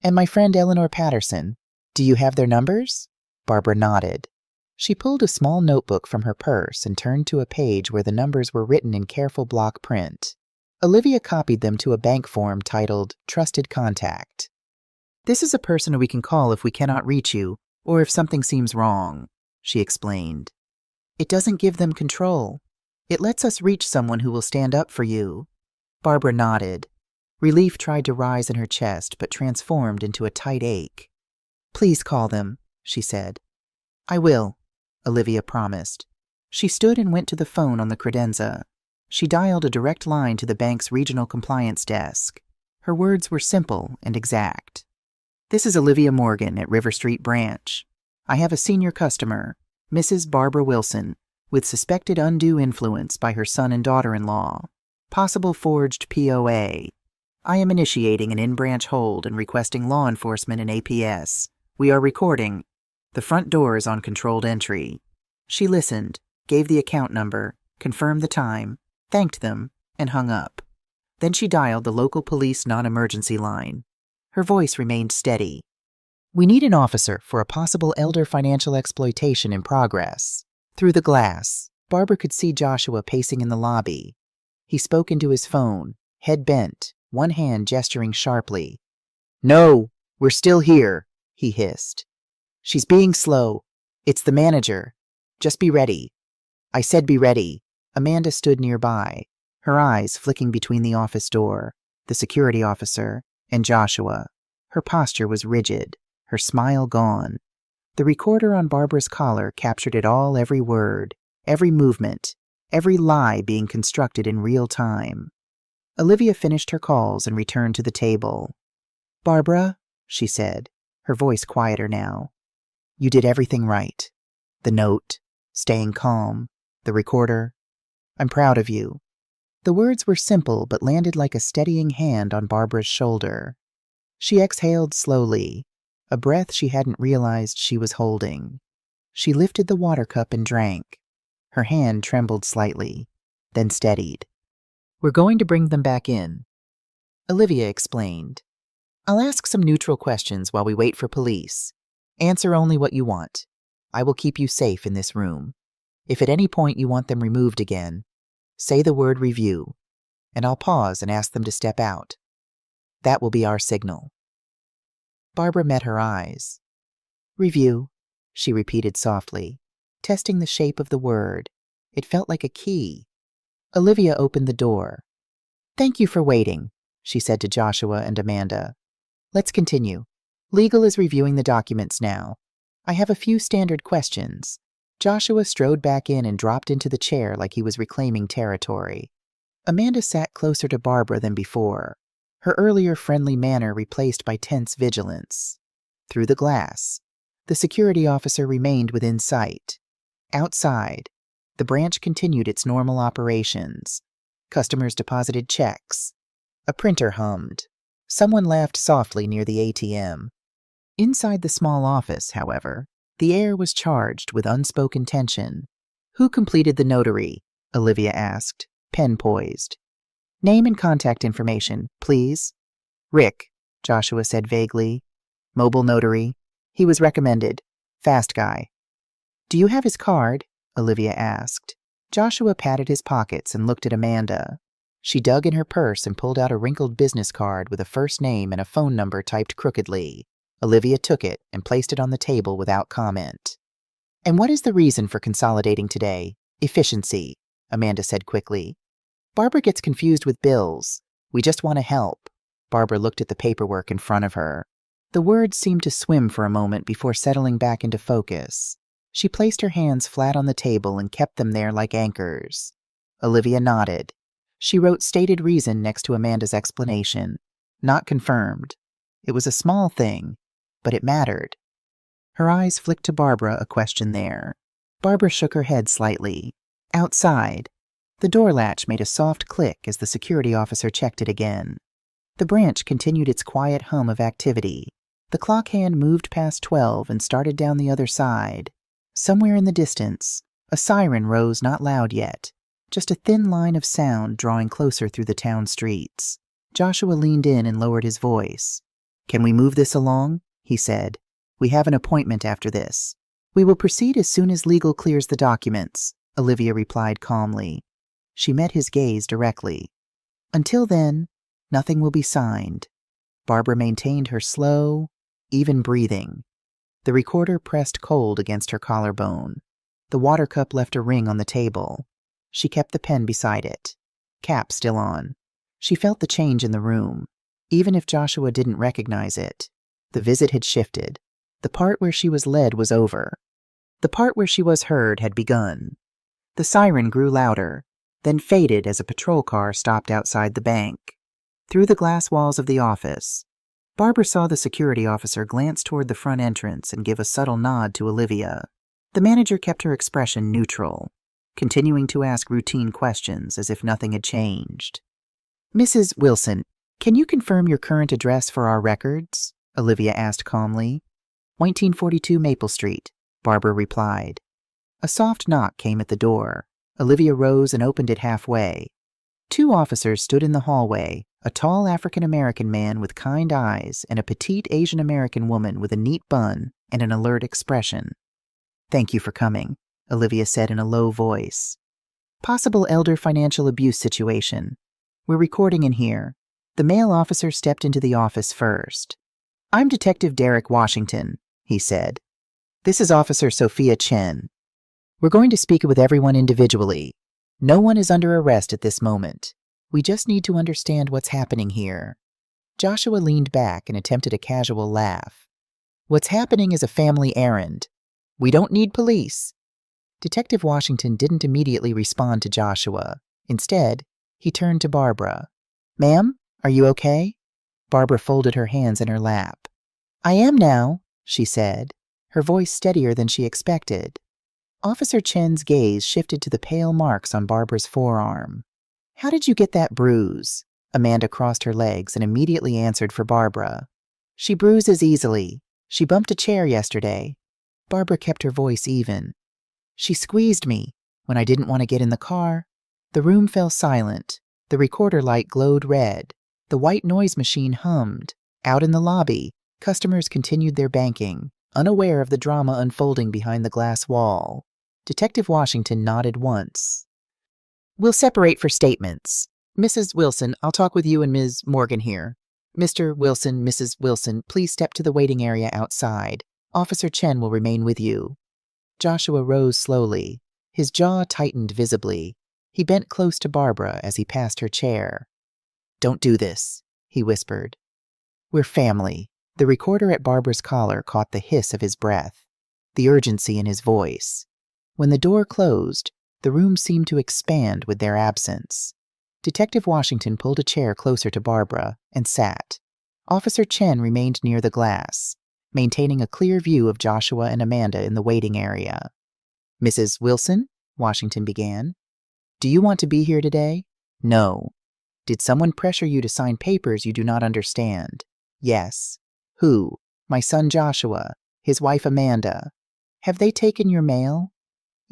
And my friend Eleanor Patterson. Do you have their numbers? Barbara nodded. She pulled a small notebook from her purse and turned to a page where the numbers were written in careful block print. Olivia copied them to a bank form titled Trusted Contact. This is a person we can call if we cannot reach you, or if something seems wrong, she explained. It doesn't give them control. It lets us reach someone who will stand up for you. Barbara nodded. Relief tried to rise in her chest, but transformed into a tight ache. Please call them, she said. I will, Olivia promised. She stood and went to the phone on the credenza. She dialed a direct line to the bank's regional compliance desk. Her words were simple and exact. This is Olivia Morgan at River Street Branch. I have a senior customer, Mrs. Barbara Wilson, with suspected undue influence by her son and daughter-in-law. Possible forged POA. I am initiating an in-branch hold and requesting law enforcement and APS. We are recording. The front door is on controlled entry. She listened, gave the account number, confirmed the time, thanked them, and hung up. Then she dialed the local police non-emergency line. Her voice remained steady. We need an officer for a possible elder financial exploitation in progress. Through the glass, Barbara could see Joshua pacing in the lobby. He spoke into his phone, head bent, one hand gesturing sharply. No, we're still here, he hissed. She's being slow. It's the manager. Just be ready. I said be ready. Amanda stood nearby, her eyes flicking between the office door, the security officer, and Joshua. Her posture was rigid, her smile gone. The recorder on Barbara's collar captured it all, every word, every movement, every lie being constructed in real time. Olivia finished her calls and returned to the table. Barbara, she said, her voice quieter now. You did everything right. The note, staying calm, the recorder. I'm proud of you. The words were simple but landed like a steadying hand on Barbara's shoulder. She exhaled slowly, a breath she hadn't realized she was holding. She lifted the water cup and drank. Her hand trembled slightly, then steadied. We're going to bring them back in, Olivia explained. I'll ask some neutral questions while we wait for police. Answer only what you want. I will keep you safe in this room. If at any point you want them removed again, say the word review, and I'll pause and ask them to step out. That will be our signal. Barbara met her eyes. Review, she repeated softly, testing the shape of the word. It felt like a key. Olivia opened the door. Thank you for waiting, she said to Joshua and Amanda. Let's continue. Legal is reviewing the documents now. I have a few standard questions. Joshua strode back in and dropped into the chair like he was reclaiming territory. Amanda sat closer to Barbara than before, her earlier friendly manner replaced by tense vigilance. Through the glass, the security officer remained within sight. Outside, the branch continued its normal operations. Customers deposited checks. A printer hummed. Someone laughed softly near the ATM. Inside the small office, however, the air was charged with unspoken tension. Who completed the notary? Olivia asked, pen poised. Name and contact information, please. Rick, Joshua said vaguely. Mobile notary. He was recommended. Fast guy. Do you have his card? Olivia asked. Joshua patted his pockets and looked at Amanda. She dug in her purse and pulled out a wrinkled business card with a first name and a phone number typed crookedly. Olivia took it and placed it on the table without comment. And what is the reason for consolidating today? Efficiency, Amanda said quickly. Barbara gets confused with bills. We just want to help. Barbara looked at the paperwork in front of her. The words seemed to swim for a moment before settling back into focus. She placed her hands flat on the table and kept them there like anchors. Olivia nodded. She wrote stated reason next to Amanda's explanation. Not confirmed. It was a small thing, but it mattered. Her eyes flicked to Barbara, a question there. Barbara shook her head slightly. Outside, the door latch made a soft click as the security officer checked it again. The branch continued its quiet hum of activity. The clock hand moved past 12 and started down the other side. Somewhere in the distance, a siren rose, not loud yet, just a thin line of sound drawing closer through the town streets. Joshua leaned in and lowered his voice. Can we move this along? He said. We have an appointment after this. We will proceed as soon as legal clears the documents, Olivia replied calmly. She met his gaze directly. Until then, nothing will be signed. Barbara maintained her slow, even breathing. The recorder pressed cold against her collarbone. The water cup left a ring on the table. She kept the pen beside it, cap still on. She felt the change in the room. Even if Joshua didn't recognize it, the visit had shifted. The part where she was led was over. The part where she was heard had begun. The siren grew louder, then faded as a patrol car stopped outside the bank. Through the glass walls of the office, Barbara saw the security officer glance toward the front entrance and give a subtle nod to Olivia. The manager kept her expression neutral, continuing to ask routine questions as if nothing had changed. "Mrs. Wilson, can you confirm your current address for our records?" Olivia asked calmly. 1942 Maple Street, Barbara replied. A soft knock came at the door. Olivia rose and opened it halfway. Two officers stood in the hallway, a tall African-American man with kind eyes and a petite Asian-American woman with a neat bun and an alert expression. "Thank you for coming," Olivia said in a low voice. "Possible elder financial abuse situation. We're recording in here." The male officer stepped into the office first. "I'm Detective Derek Washington," he said. "This is Officer Sophia Chen. We're going to speak with everyone individually. No one is under arrest at this moment. We just need to understand what's happening here." Joshua leaned back and attempted a casual laugh. "What's happening is a family errand. We don't need police." Detective Washington didn't immediately respond to Joshua. Instead, he turned to Barbara. "Ma'am, are you okay?" Barbara folded her hands in her lap. "I am now," she said, her voice steadier than she expected. Officer Chen's gaze shifted to the pale marks on Barbara's forearm. "How did you get that bruise?" Amanda crossed her legs and immediately answered for Barbara. "She bruises easily. She bumped a chair yesterday." Barbara kept her voice even. "She squeezed me when I didn't want to get in the car." The room fell silent. The recorder light glowed red. The white noise machine hummed. Out in the lobby, customers continued their banking, unaware of the drama unfolding behind the glass wall. Detective Washington nodded once. "We'll separate for statements. Mrs. Wilson, I'll talk with you and Ms. Morgan here. Mr. Wilson, Mrs. Wilson, please step to the waiting area outside. Officer Chen will remain with you." Joshua rose slowly. His jaw tightened visibly. He bent close to Barbara as he passed her chair. "Don't do this," he whispered. "We're family." The recorder at Barbara's collar caught the hiss of his breath, the urgency in his voice. When the door closed, the room seemed to expand with their absence. Detective Washington pulled a chair closer to Barbara and sat. Officer Chen remained near the glass, maintaining a clear view of Joshua and Amanda in the waiting area. "Mrs. Wilson," Washington began, "do you want to be here today?" "No." "Did someone pressure you to sign papers you do not understand?" "Yes." "Who?" "My son Joshua, his wife Amanda." "Have they taken your mail?"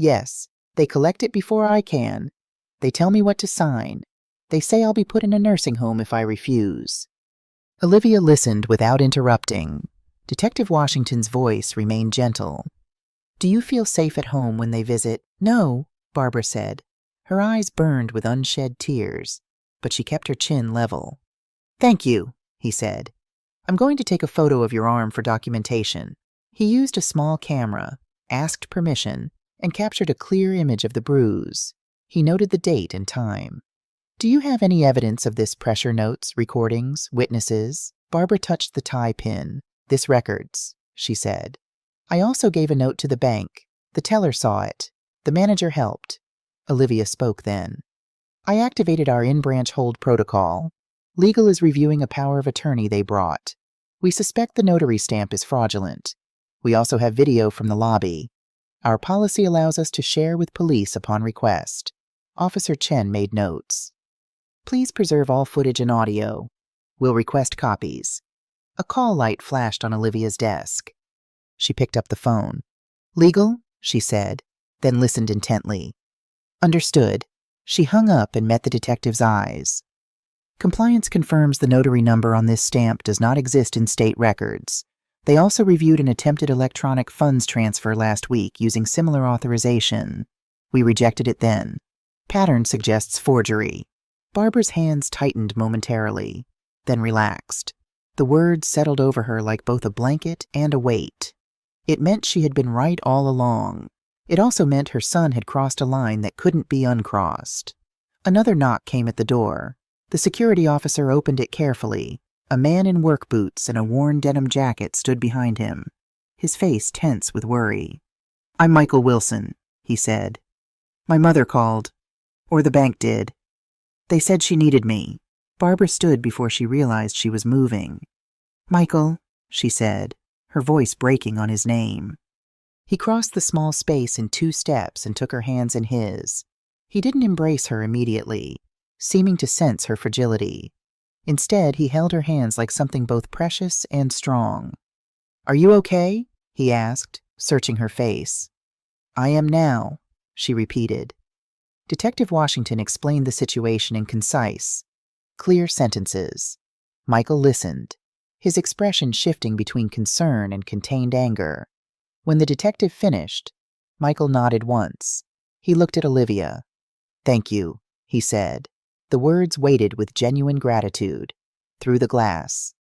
"Yes. They collect it before I can. They tell me what to sign. They say I'll be put in a nursing home if I refuse." Olivia listened without interrupting. Detective Washington's voice remained gentle. "Do you feel safe at home when they visit?" "No," Barbara said. Her eyes burned with unshed tears, but she kept her chin level. "Thank you," he said. "I'm going to take a photo of your arm for documentation." He used a small camera, asked permission, and captured a clear image of the bruise. He noted the date and time. "Do you have any evidence of this? Pressure notes, recordings, witnesses?" Barbara touched the tie pin. "This records," she said. "I also gave a note to the bank. The teller saw it. The manager helped." Olivia spoke then. "I activated our in-branch hold protocol. Legal is reviewing a power of attorney they brought. We suspect the notary stamp is fraudulent. We also have video from the lobby. Our policy allows us to share with police upon request." Officer Chen made notes. "Please preserve all footage and audio. We'll request copies." A call light flashed on Olivia's desk. She picked up the phone. "Legal?" she said, then listened intently. "Understood." She hung up and met the detective's eyes. "Compliance confirms the notary number on this stamp does not exist in state records. They also reviewed an attempted electronic funds transfer last week using similar authorization. We rejected it then. Pattern suggests forgery." Barbara's hands tightened momentarily, then relaxed. The words settled over her like both a blanket and a weight. It meant she had been right all along. It also meant her son had crossed a line that couldn't be uncrossed. Another knock came at the door. The security officer opened it carefully. A man in work boots and a worn denim jacket stood behind him, his face tense with worry. "I'm Michael Wilson," he said. "My mother called. Or the bank did. They said she needed me." Barbara stood before she realized she was moving. "Michael," she said, her voice breaking on his name. He crossed the small space in 2 steps and took her hands in his. He didn't embrace her immediately, seeming to sense her fragility. Instead, he held her hands like something both precious and strong. "Are you okay?" he asked, searching her face. "I am now," she repeated. Detective Washington explained the situation in concise, clear sentences. Michael listened, his expression shifting between concern and contained anger. When the detective finished, Michael nodded once. He looked at Olivia. "Thank you," he said. The words weighted with genuine gratitude. Through the glass,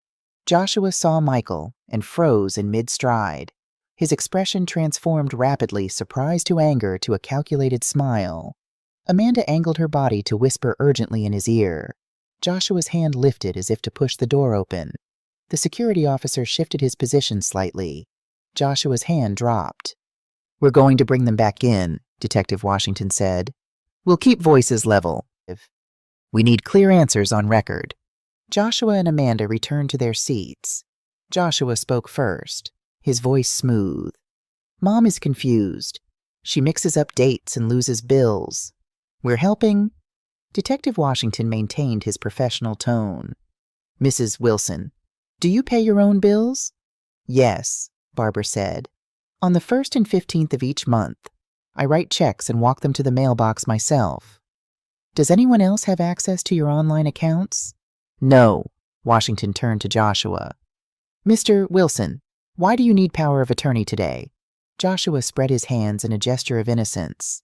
Joshua saw Michael and froze in mid-stride. His expression transformed rapidly, surprise to anger to a calculated smile. Amanda angled her body to whisper urgently in his ear. Joshua's hand lifted as if to push the door open. The security officer shifted his position slightly. Joshua's hand dropped. "We're going to bring them back in," Detective Washington said. "We'll keep voices level. We need clear answers on record." Joshua and Amanda returned to their seats. Joshua spoke first, his voice smooth. "Mom is confused. She mixes up dates and loses bills. We're helping." Detective Washington maintained his professional tone. "Mrs. Wilson, do you pay your own bills?" "Yes," Barbara said. "On the 1st and 15th of each month. I write checks and walk them to the mailbox myself." "Does anyone else have access to your online accounts?" "No." Washington turned to Joshua. "Mr. Wilson, why do you need power of attorney today?" Joshua spread his hands in a gesture of innocence.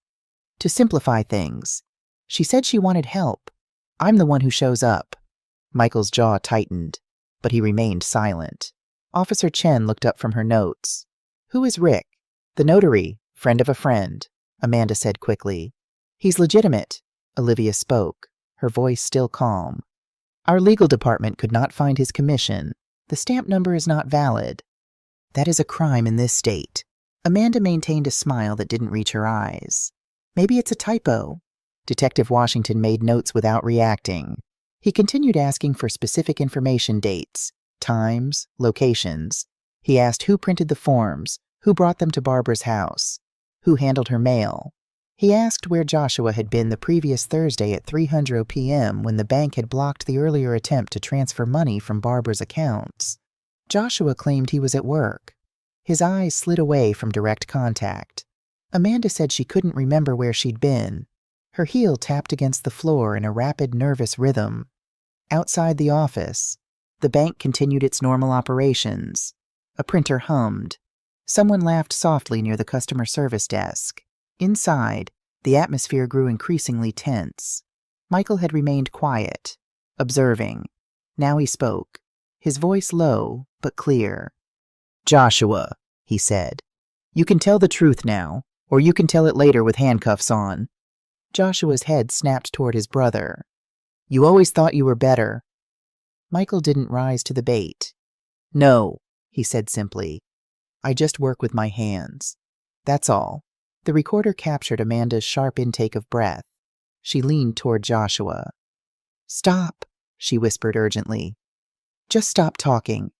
"To simplify things. She said she wanted help. I'm the one who shows up." Michael's jaw tightened, but he remained silent. Officer Chen looked up from her notes. "Who is Rick?" "The notary, friend of a friend," Amanda said quickly. "He's legitimate," Olivia spoke, her voice still calm. "Our legal department could not find his commission. The stamp number is not valid." "That is a crime in this state." Amanda maintained a smile that didn't reach her eyes. "Maybe it's a typo." Detective Washington made notes without reacting. He continued asking for specific information: dates, times, locations. He asked who printed the forms, who brought them to Barbara's house, who handled her mail. He asked where Joshua had been the previous Thursday at 3:00 p.m. when the bank had blocked the earlier attempt to transfer money from Barbara's accounts. Joshua claimed he was at work. His eyes slid away from direct contact. Amanda said she couldn't remember where she'd been. Her heel tapped against the floor in a rapid, nervous rhythm. Outside the office, the bank continued its normal operations. A printer hummed. Someone laughed softly near the customer service desk. Inside, the atmosphere grew increasingly tense. Michael had remained quiet, observing. Now he spoke, his voice low but clear. "Joshua," he said, "you can tell the truth now, or you can tell it later with handcuffs on." Joshua's head snapped toward his brother. "You always thought you were better." Michael didn't rise to the bait. "No," he said simply. "I just work with my hands. That's all." The recorder captured Amanda's sharp intake of breath. She leaned toward Joshua. "Stop," she whispered urgently. "Just stop talking."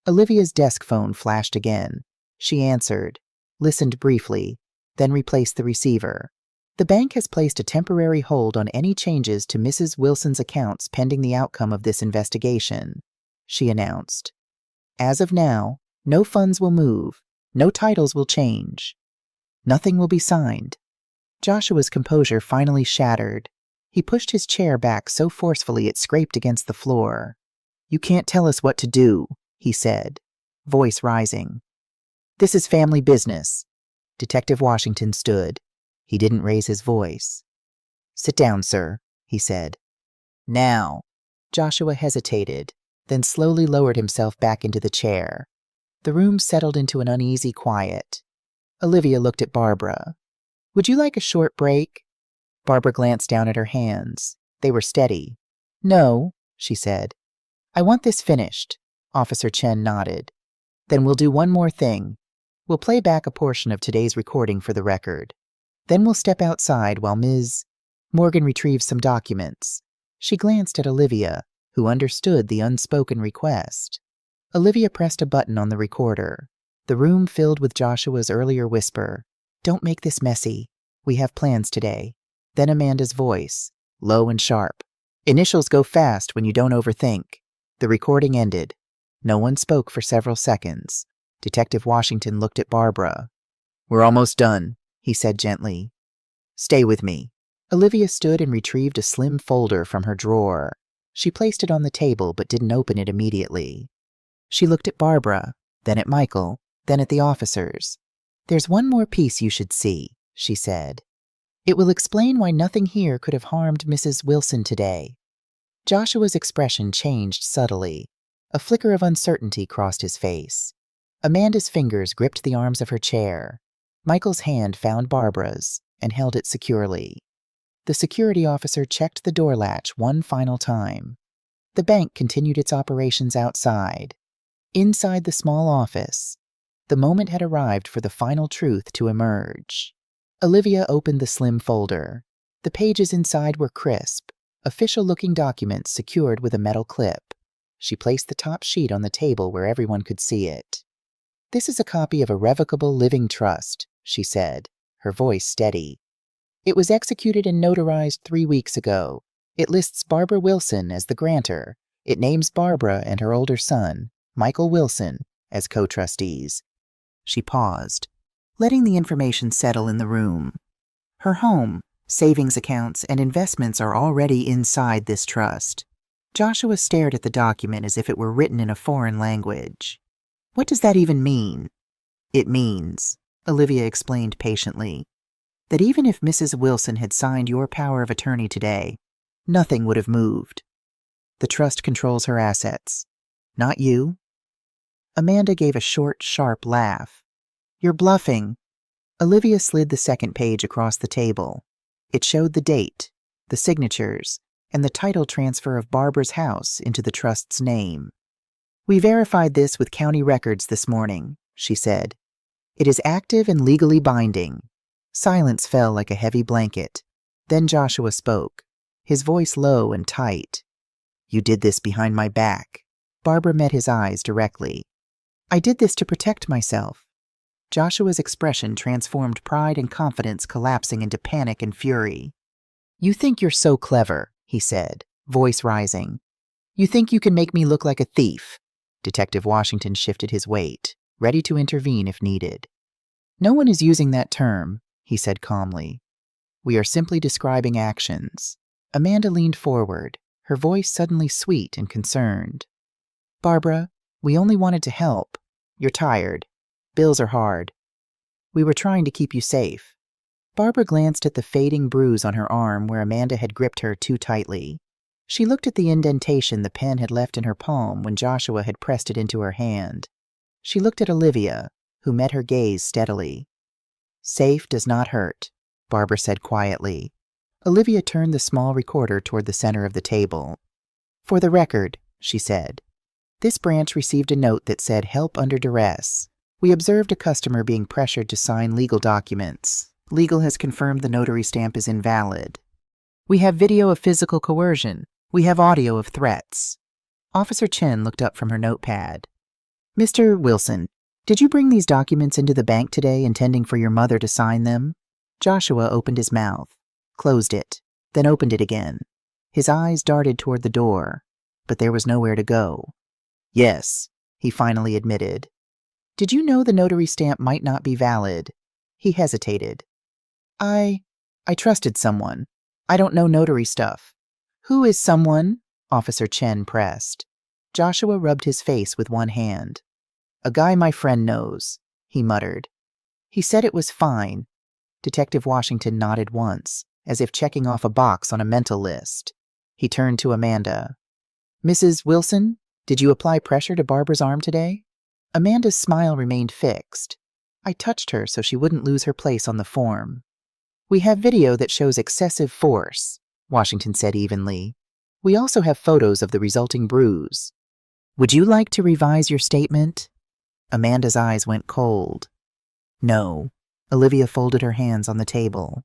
Olivia's desk phone flashed again. She answered, listened briefly, then replaced the receiver. "The bank has placed a temporary hold on any changes to Mrs. Wilson's accounts pending the outcome of this investigation," she announced. "As of now, no funds will move, no titles will change. Nothing will be signed." Joshua's composure finally shattered. He pushed his chair back so forcefully it scraped against the floor. "You can't tell us what to do," he said, voice rising. "This is family business." Detective Washington stood. He didn't raise his voice. "Sit down, sir," he said. "Now." Joshua hesitated, then slowly lowered himself back into the chair. The room settled into an uneasy quiet. Olivia looked at Barbara. "Would you like a short break?" Barbara glanced down at her hands. They were steady. "No," she said. "I want this finished." Officer Chen nodded. "Then we'll do one more thing. We'll play back a portion of today's recording for the record. Then we'll step outside while Ms. Morgan retrieves some documents." She glanced at Olivia, who understood the unspoken request. Olivia pressed a button on the recorder. The room filled with Joshua's earlier whisper, "Don't make this messy. We have plans today." Then Amanda's voice, low and sharp. "Initials go fast when you don't overthink." The recording ended. No one spoke for several seconds. Detective Washington looked at Barbara. "We're almost done," he said gently. "Stay with me." Olivia stood and retrieved a slim folder from her drawer. She placed it on the table but didn't open it immediately. She looked at Barbara, then at Michael, then at the officers. "There's one more piece you should see," she said. "It will explain why nothing here could have harmed Mrs. Wilson today." Joshua's expression changed subtly. A flicker of uncertainty crossed his face. Amanda's fingers gripped the arms of her chair. Michael's hand found Barbara's and held it securely. The security officer checked the door latch one final time. The bank continued its operations outside. Inside the small office, the moment had arrived for the final truth to emerge. Olivia opened the slim folder. The pages inside were crisp, official-looking documents secured with a metal clip. She placed the top sheet on the table where everyone could see it. "This is a copy of a revocable living trust," she said, her voice steady. "It was executed and notarized 3 weeks ago. It lists Barbara Wilson as the grantor. It names Barbara and her older son, Michael Wilson, as co-trustees." She paused, letting the information settle in the room. Her home, savings accounts, and investments are already inside this trust. Joshua stared at the document as if it were written in a foreign language. "What does that even mean?" "It means," Olivia explained patiently, "that even if Mrs. Wilson had signed your power of attorney today, nothing would have moved. The trust controls her assets, not you." Amanda gave a short, sharp laugh. "You're bluffing." Olivia slid the second page across the table. It showed the date, the signatures, and the title transfer of Barbara's house into the trust's name. "We verified this with county records this morning," she said. "It is active and legally binding." Silence fell like a heavy blanket. Then Joshua spoke, his voice low and tight. "You did this behind my back." Barbara met his eyes directly. "I did this to protect myself." Joshua's expression transformed pride and confidence collapsing into panic and fury. "You think you're so clever," he said, voice rising. "You think you can make me look like a thief." Detective Washington shifted his weight, ready to intervene if needed. "No one is using that term," he said calmly. "We are simply describing actions." Amanda leaned forward, her voice suddenly sweet and concerned. "Barbara, we only wanted to help. You're tired. Bills are hard. We were trying to keep you safe." Barbara glanced at the fading bruise on her arm where Amanda had gripped her too tightly. She looked at the indentation the pen had left in her palm when Joshua had pressed it into her hand. She looked at Olivia, who met her gaze steadily. "Safe does not hurt," Barbara said quietly. Olivia turned the small recorder toward the center of the table. "For the record," she said, "this branch received a note that said help under duress. We observed a customer being pressured to sign legal documents. Legal has confirmed the notary stamp is invalid. We have video of physical coercion. We have audio of threats." Officer Chen looked up from her notepad. "Mr. Wilson, did you bring these documents into the bank today intending for your mother to sign them?" Joshua opened his mouth, closed it, then opened it again. His eyes darted toward the door, but there was nowhere to go. "Yes," he finally admitted. "Did you know the notary stamp might not be valid?" He hesitated. I trusted someone. I don't know notary stuff." "Who is someone?" Officer Chen pressed. Joshua rubbed his face with one hand. "A guy my friend knows," he muttered. "He said it was fine." Detective Washington nodded once, as if checking off a box on a mental list. He turned to Amanda. "Mrs. Wilson, Did you apply pressure to Barbara's arm today? Amanda's smile remained fixed. I touched her so she wouldn't lose her place on the form. We have video that shows excessive force, Washington said evenly. We also have photos of the resulting bruise. Would you like to revise your statement? Amanda's eyes went cold. No. Olivia folded her hands on the table.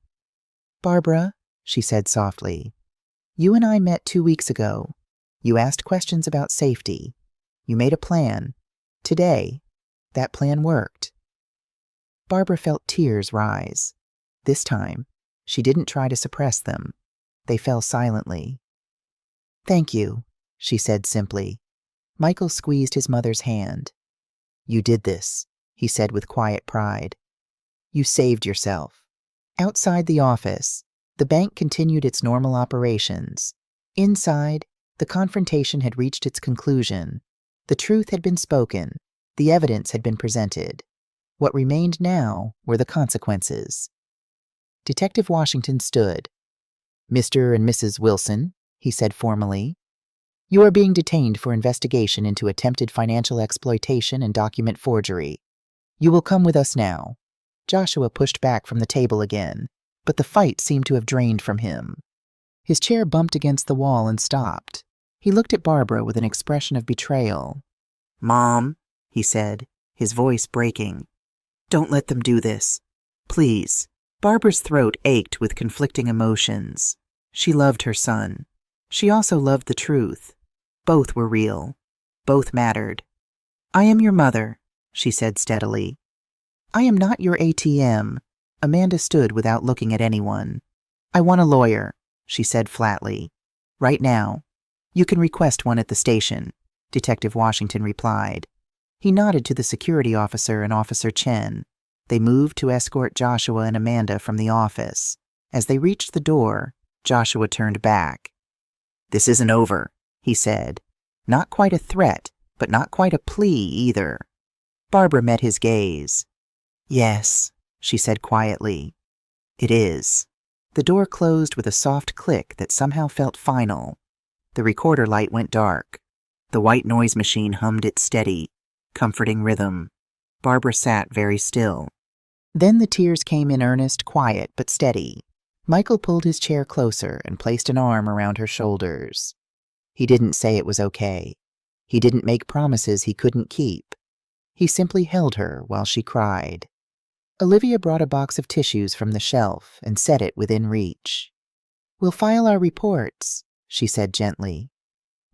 Barbara, she said softly, you and I met 2 weeks ago. You asked questions about safety. You made a plan. Today, that plan worked. Barbara felt tears rise. This time, she didn't try to suppress them. They fell silently. Thank you, she said simply. Michael squeezed his mother's hand. You did this, he said with quiet pride. You saved yourself. Outside the office, the bank continued its normal operations. Inside, the confrontation had reached its conclusion. The truth had been spoken. The evidence had been presented. What remained now were the consequences. Detective Washington stood. Mr. and Mrs. Wilson, he said formally, you are being detained for investigation into attempted financial exploitation and document forgery. You will come with us now. Joshua pushed back from the table again, but the fight seemed to have drained from him. His chair bumped against the wall and stopped. He looked at Barbara with an expression of betrayal. Mom, he said, his voice breaking. Don't let them do this. Please. Barbara's throat ached with conflicting emotions. She loved her son. She also loved the truth. Both were real. Both mattered. I am your mother, she said steadily. I am not your ATM. Amanda stood without looking at anyone. I want a lawyer, she said flatly. Right now. You can request one at the station, Detective Washington replied. He nodded to the security officer and Officer Chen. They moved to escort Joshua and Amanda from the office. As they reached the door, Joshua turned back. This isn't over, he said. Not quite a threat, but not quite a plea either. Barbara met his gaze. Yes, she said quietly. It is. The door closed with a soft click that somehow felt final. The recorder light went dark. The white noise machine hummed its steady, comforting rhythm. Barbara sat very still. Then the tears came in earnest, quiet, but steady. Michael pulled his chair closer and placed an arm around her shoulders. He didn't say it was okay. He didn't make promises he couldn't keep. He simply held her while she cried. Olivia brought a box of tissues from the shelf and set it within reach. We'll file our reports, she said gently.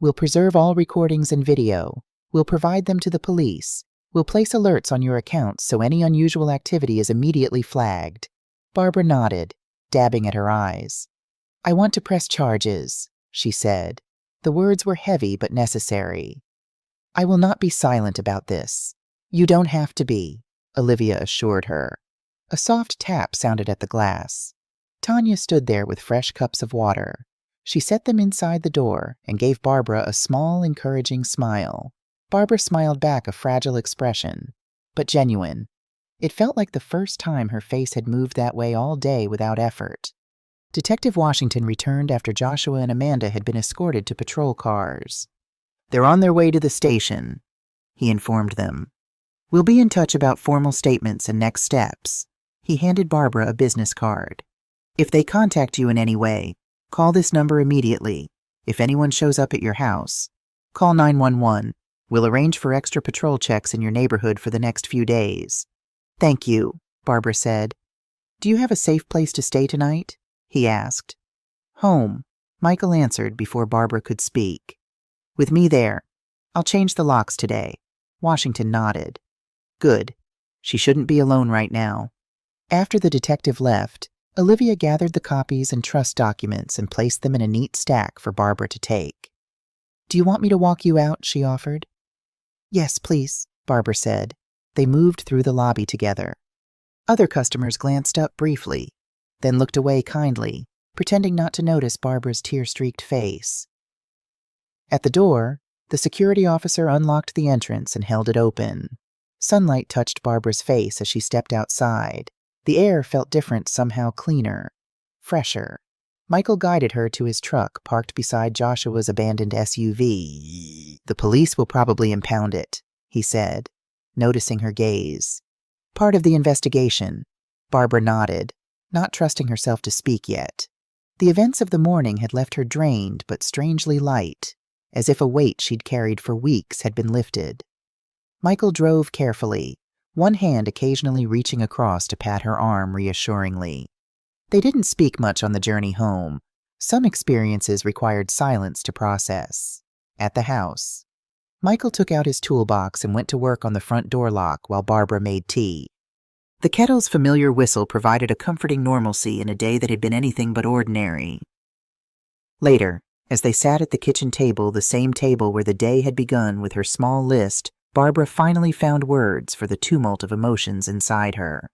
We'll preserve all recordings and video. We'll provide them to the police. We'll place alerts on your accounts so any unusual activity is immediately flagged. Barbara nodded, dabbing at her eyes. I want to press charges, she said. The words were heavy but necessary. I will not be silent about this. You don't have to be, Olivia assured her. A soft tap sounded at the glass. Tanya stood there with fresh cups of water. She set them inside the door and gave Barbara a small, encouraging smile. Barbara smiled back a fragile expression, but genuine. It felt like the first time her face had moved that way all day without effort. Detective Washington returned after Joshua and Amanda had been escorted to patrol cars. They're on their way to the station, he informed them. We'll be in touch about formal statements and next steps. He handed Barbara a business card. If they contact you in any way, call this number immediately. If anyone shows up at your house, call 911. We'll arrange for extra patrol checks in your neighborhood for the next few days. Thank you, Barbara said. Do you have a safe place to stay tonight? He asked. Home, Michael answered before Barbara could speak. With me there. I'll change the locks today. Washington nodded. Good. She shouldn't be alone right now. After the detective left, Olivia gathered the copies and trust documents and placed them in a neat stack for Barbara to take. Do you want me to walk you out? She offered. Yes, please, Barbara said. They moved through the lobby together. Other customers glanced up briefly, then looked away kindly, pretending not to notice Barbara's tear-streaked face. At the door, the security officer unlocked the entrance and held it open. Sunlight touched Barbara's face as she stepped outside. The air felt different, somehow cleaner, fresher. Michael guided her to his truck parked beside Joshua's abandoned SUV. The police will probably impound it, he said, noticing her gaze. Part of the investigation. Barbara nodded, not trusting herself to speak yet. The events of the morning had left her drained but strangely light, as if a weight she'd carried for weeks had been lifted. Michael drove carefully, one hand occasionally reaching across to pat her arm reassuringly. They didn't speak much on the journey home. Some experiences required silence to process. At the house, Michael took out his toolbox and went to work on the front door lock while Barbara made tea. The kettle's familiar whistle provided a comforting normalcy in a day that had been anything but ordinary. Later, as they sat at the kitchen table, the same table where the day had begun with her small list, Barbara finally found words for the tumult of emotions inside her.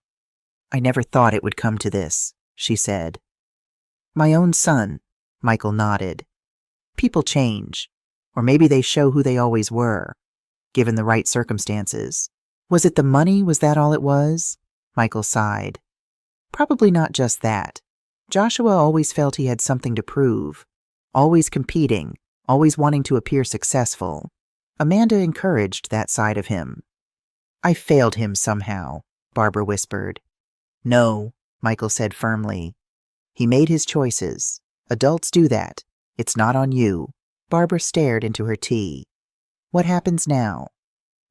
"I never thought it would come to this," she said. "My own son," Michael nodded. "People change, or maybe they show who they always were, given the right circumstances. Was it the money? Was that all it was?" Michael sighed. "Probably not just that. Joshua always felt he had something to prove, always competing, always wanting to appear successful. Amanda encouraged that side of him." "I failed him somehow," Barbara whispered. "No," Michael said firmly. "He made his choices. Adults do that. It's not on you." Barbara stared into her tea. "What happens now?"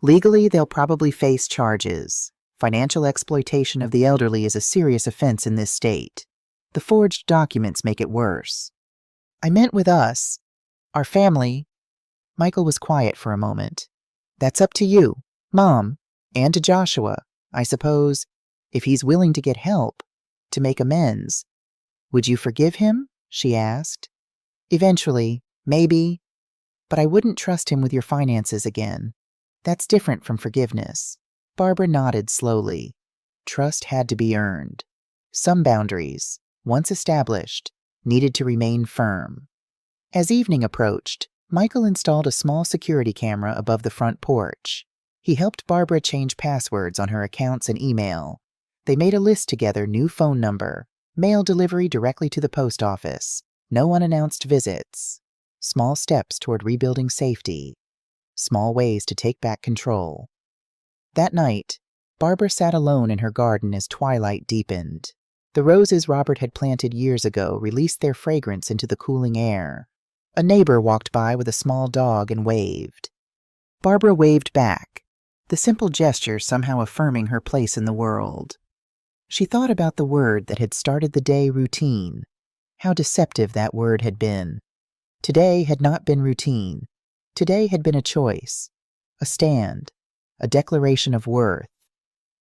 "Legally, they'll probably face charges. Financial exploitation of the elderly is a serious offense in this state. The forged documents make it worse." "I meant with us. Our family." Michael was quiet for a moment. "That's up to you, Mom, and to Joshua, I suppose, if he's willing to get help, to make amends." "Would you forgive him?" she asked. "Eventually, maybe, but I wouldn't trust him with your finances again. That's different from forgiveness." Barbara nodded slowly. Trust had to be earned. Some boundaries, once established, needed to remain firm. As evening approached, Michael installed a small security camera above the front porch. He helped Barbara change passwords on her accounts and email. They made a list together: new phone number, mail delivery directly to the post office, no unannounced visits. Small steps toward rebuilding safety. Small ways to take back control. That night, Barbara sat alone in her garden as twilight deepened. The roses Robert had planted years ago released their fragrance into the cooling air. A neighbor walked by with a small dog and waved. Barbara waved back, the simple gesture somehow affirming her place in the world. She thought about the word that had started the day routine, how deceptive that word had been. Today had not been routine. Today had been a choice, a stand, a declaration of worth.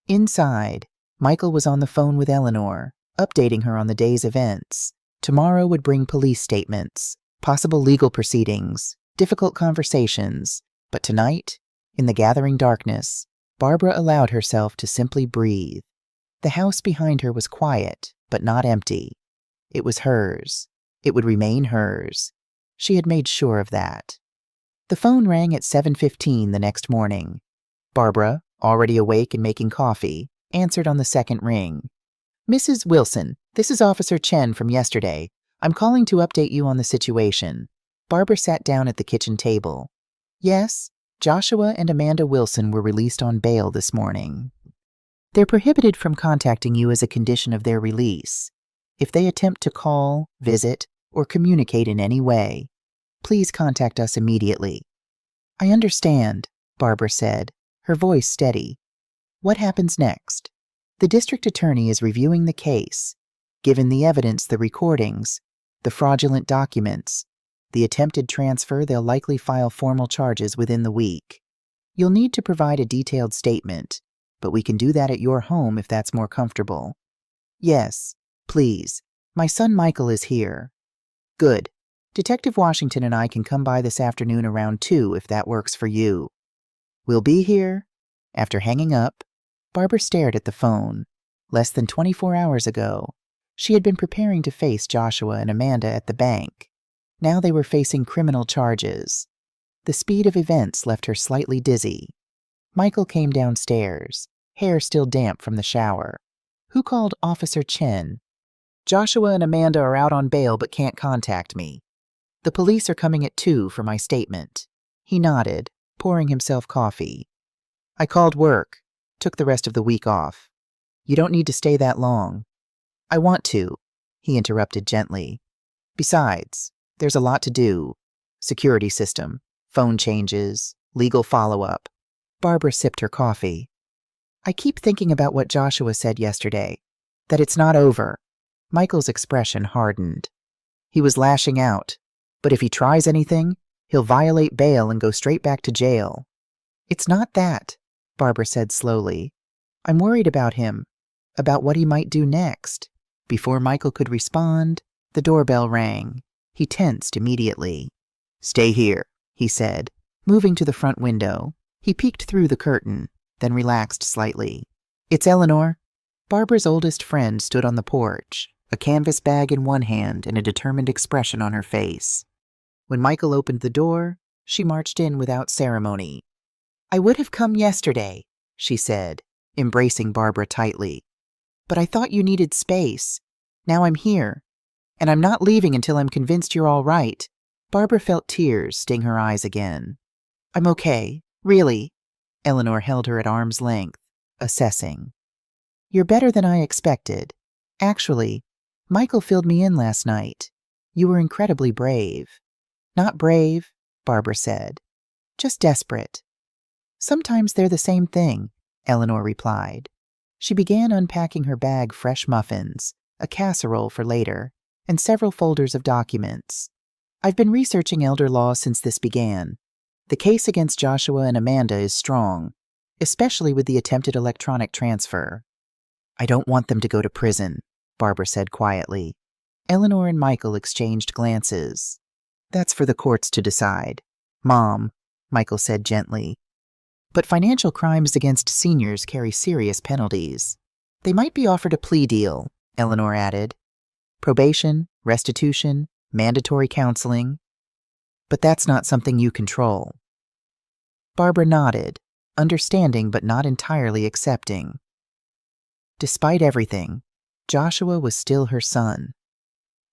Inside, Michael was on the phone with Eleanor, updating her on the day's events. Tomorrow would bring police statements, possible legal proceedings, difficult conversations. But tonight, in the gathering darkness, Barbara allowed herself to simply breathe. The house behind her was quiet, but not empty. It was hers. It would remain hers. She had made sure of that. The phone rang at 7:15 the next morning. Barbara, already awake and making coffee, answered on the second ring. "Mrs. Wilson, this is Officer Chen from yesterday. I'm calling to update you on the situation." Barbara sat down at the kitchen table. "Yes, Joshua and Amanda Wilson were released on bail this morning. They're prohibited from contacting you as a condition of their release. If they attempt to call, visit, or communicate in any way, please contact us immediately." "I understand," Barbara said, her voice steady. "What happens next?" "The district attorney is reviewing the case. Given the evidence, the recordings, the fraudulent documents, the attempted transfer, they'll likely file formal charges within the week. You'll need to provide a detailed statement, but we can do that at your home if that's more comfortable." "Yes, please. My son Michael is here." "Good. Detective Washington and I can come by this afternoon around 2 if that works for you." "We'll be here." After hanging up, Barbara stared at the phone. Less than 24 hours ago, she had been preparing to face Joshua and Amanda at the bank. Now they were facing criminal charges. The speed of events left her slightly dizzy. Michael came downstairs, hair still damp from the shower. "Who called Officer Chen?" "Joshua and Amanda are out on bail but can't contact me. The police are coming at 2 for my statement." He nodded, pouring himself coffee. I called work, took the rest of the week off. You don't need to stay that long. I want to, he interrupted gently. Besides, there's a lot to do. Security system, phone changes, legal follow-up. Barbara sipped her coffee. I keep thinking about what Joshua said yesterday, that it's not over. Michael's expression hardened. He was lashing out, but if he tries anything, he'll violate bail and go straight back to jail. It's not that, Barbara said slowly. I'm worried about him, about what he might do next. Before Michael could respond, the doorbell rang. He tensed immediately. Stay here, he said, moving to the front window. He peeked through the curtain, then relaxed slightly. It's Eleanor. Barbara's oldest friend stood on the porch, a canvas bag in one hand and a determined expression on her face. When Michael opened the door, she marched in without ceremony. I would have come yesterday, she said, embracing Barbara tightly. But I thought you needed space. Now I'm here, and I'm not leaving until I'm convinced you're all right. Barbara felt tears sting her eyes again. I'm okay, really. Eleanor held her at arm's length, assessing. You're better than I expected. Actually, Michael filled me in last night. You were incredibly brave. Not brave, Barbara said. Just desperate. Sometimes they're the same thing, Eleanor replied. She began unpacking her bag fresh muffins, a casserole for later, and several folders of documents. I've been researching elder law since this began. The case against Joshua and Amanda is strong, especially with the attempted electronic transfer. I don't want them to go to prison, Barbara said quietly. Eleanor and Michael exchanged glances. That's for the courts to decide. Mom, Michael said gently. But financial crimes against seniors carry serious penalties. They might be offered a plea deal, Eleanor added. Probation, restitution, mandatory counseling. But that's not something you control. Barbara nodded, understanding but not entirely accepting. Despite everything, Joshua was still her son.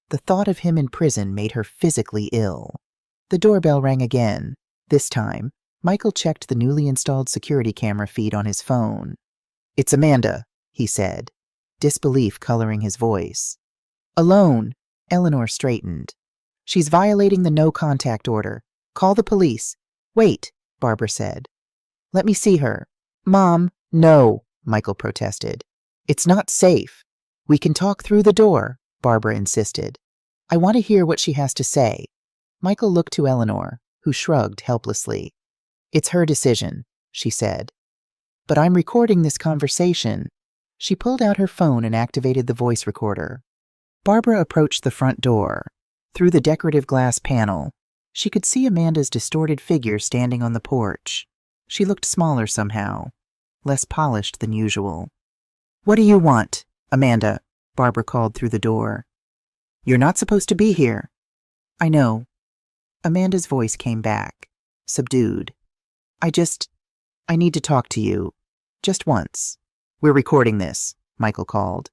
The thought of him in prison made her physically ill. The doorbell rang again. This time, Michael checked the newly installed security camera feed on his phone. It's Amanda, he said, disbelief coloring his voice. Alone, Eleanor straightened. She's violating the no-contact order. Call the police. Wait, Barbara said. Let me see her. Mom, no, Michael protested. It's not safe. We can talk through the door, Barbara insisted. I want to hear what she has to say. Michael looked to Eleanor, who shrugged helplessly. It's her decision, she said. But I'm recording this conversation. She pulled out her phone and activated the voice recorder. Barbara approached the front door. Through the decorative glass panel, she could see Amanda's distorted figure standing on the porch. She looked smaller somehow, less polished than usual. What do you want, Amanda? Barbara called through the door. You're not supposed to be here. I know. Amanda's voice came back, subdued. I need to talk to you. Just once. We're recording this, Michael called.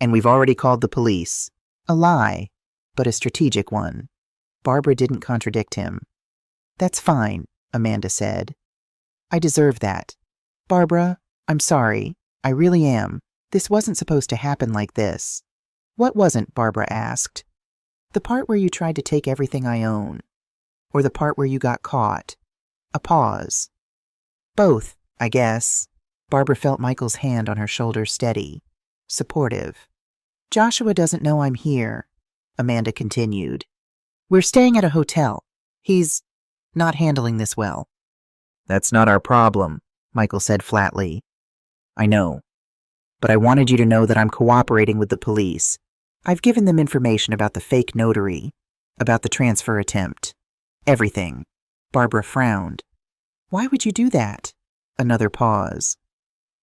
And we've already called the police. A lie, but a strategic one. Barbara didn't contradict him. That's fine, Amanda said. I deserve that. Barbara, I'm sorry. I really am. This wasn't supposed to happen like this. What wasn't? Barbara asked. The part where you tried to take everything I own. Or the part where you got caught. A pause. Both, I guess. Barbara felt Michael's hand on her shoulder steady, supportive. Joshua doesn't know I'm here, Amanda continued. We're staying at a hotel. He's not handling this well. That's not our problem, Michael said flatly. I know. But I wanted you to know that I'm cooperating with the police. I've given them information about the fake notary, about the transfer attempt. Everything. Barbara frowned. Why would you do that? Another pause.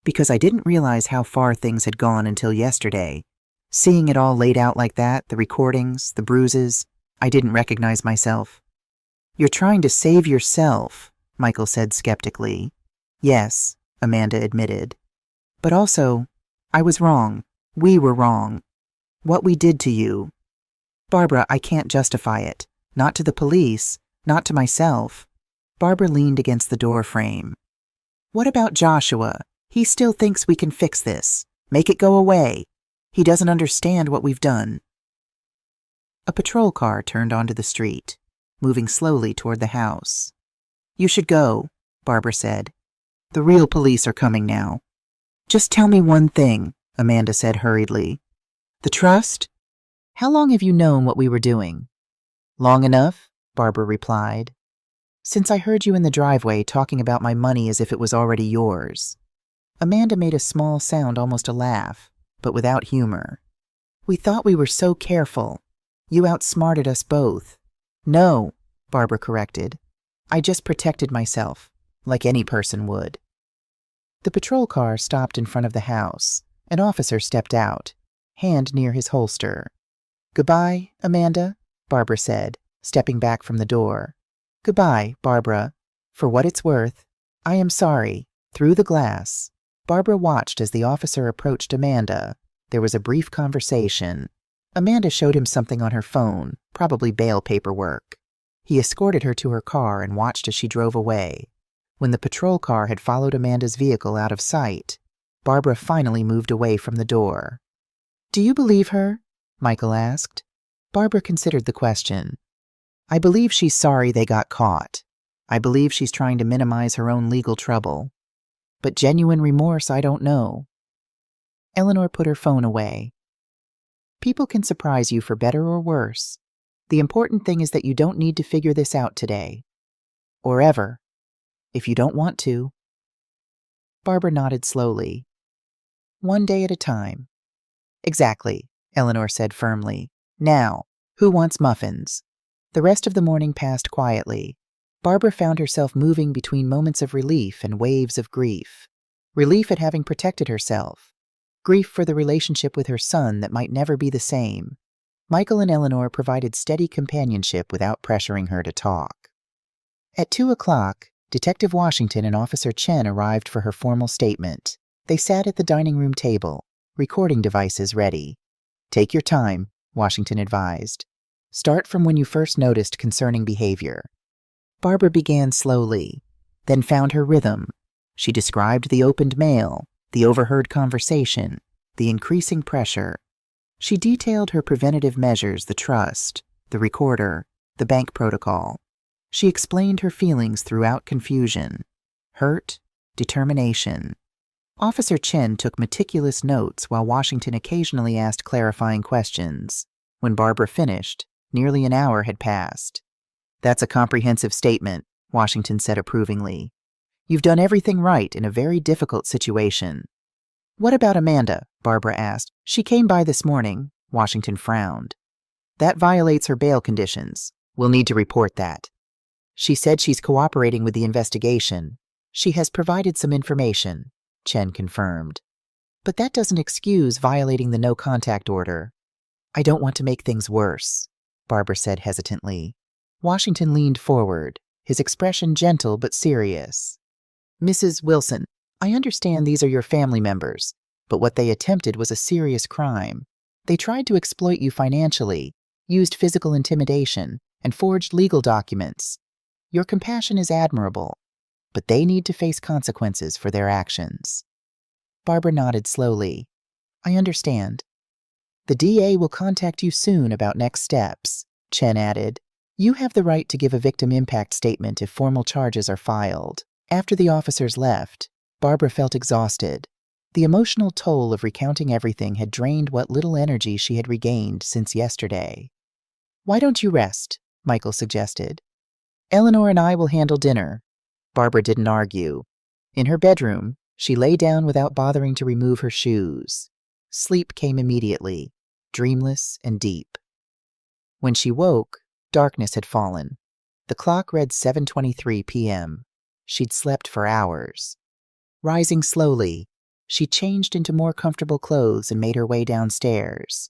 Because I didn't realize how far things had gone until yesterday. Seeing it all laid out like that, the recordings, the bruises, I didn't recognize myself. You're trying to save yourself, Michael said skeptically. Yes, Amanda admitted. But also, I was wrong. We were wrong. What we did to you. Barbara, I can't justify it. Not to the police, not to myself. Barbara leaned against the door frame. What about Joshua? He still thinks we can fix this. Make it go away. He doesn't understand what we've done. A patrol car turned onto the street, moving slowly toward the house. You should go, Barbara said. The real police are coming now. Just tell me one thing, Amanda said hurriedly. The trust? How long have you known what we were doing? Long enough, Barbara replied. Since I heard you in the driveway talking about my money as if it was already yours. Amanda made a small sound, almost a laugh, but without humor. We thought we were so careful. You outsmarted us both. No, Barbara corrected. I just protected myself, like any person would. The patrol car stopped in front of the house. An officer stepped out, hand near his holster. Goodbye, Amanda, Barbara said, stepping back from the door. Goodbye, Barbara. For what it's worth, I am sorry. Through the glass, Barbara watched as the officer approached Amanda. There was a brief conversation. Amanda showed him something on her phone, probably bail paperwork. He escorted her to her car and watched as she drove away. When the patrol car had followed Amanda's vehicle out of sight, Barbara finally moved away from the door. Do you believe her? Michael asked. Barbara considered the question. I believe she's sorry they got caught. I believe she's trying to minimize her own legal trouble. But genuine remorse, I don't know. Eleanor put her phone away. People can surprise you for better or worse. The important thing is that you don't need to figure this out today. Or ever. If you don't want to. Barbara nodded slowly. One day at a time. Exactly, Eleanor said firmly. Now, who wants muffins? The rest of the morning passed quietly. Barbara found herself moving between moments of relief and waves of grief. Relief at having protected herself. Grief for the relationship with her son that might never be the same. Michael and Eleanor provided steady companionship without pressuring her to talk. At 2:00, Detective Washington and Officer Chen arrived for her formal statement. They sat at the dining room table, recording devices ready. Take your time, Washington advised. Start from when you first noticed concerning behavior. Barbara began slowly, then found her rhythm. She described the opened mail, the overheard conversation, the increasing pressure. She detailed her preventative measures, the trust, the recorder, the bank protocol. She explained her feelings throughout confusion, hurt, determination. Officer Chen took meticulous notes while Washington occasionally asked clarifying questions. When Barbara finished, nearly an hour had passed. That's a comprehensive statement, Washington said approvingly. You've done everything right in a very difficult situation. What about Amanda? Barbara asked. She came by this morning. Washington frowned. That violates her bail conditions. We'll need to report that. She said she's cooperating with the investigation. She has provided some information, Chen confirmed. But that doesn't excuse violating the no-contact order. I don't want to make things worse, Barbara said hesitantly. Washington leaned forward, his expression gentle but serious. Mrs. Wilson, I understand these are your family members, but what they attempted was a serious crime. They tried to exploit you financially, used physical intimidation, and forged legal documents. Your compassion is admirable, but they need to face consequences for their actions. Barbara nodded slowly. I understand. The DA will contact you soon about next steps, Chen added. You have the right to give a victim impact statement if formal charges are filed. After the officers left, Barbara felt exhausted. The emotional toll of recounting everything had drained what little energy she had regained since yesterday. Why don't you rest? Michael suggested. Eleanor and I will handle dinner. Barbara didn't argue. In her bedroom, she lay down without bothering to remove her shoes. Sleep came immediately, dreamless and deep. When she woke, darkness had fallen. The clock read 7:23 p.m. She'd slept for hours. Rising slowly, she changed into more comfortable clothes and made her way downstairs.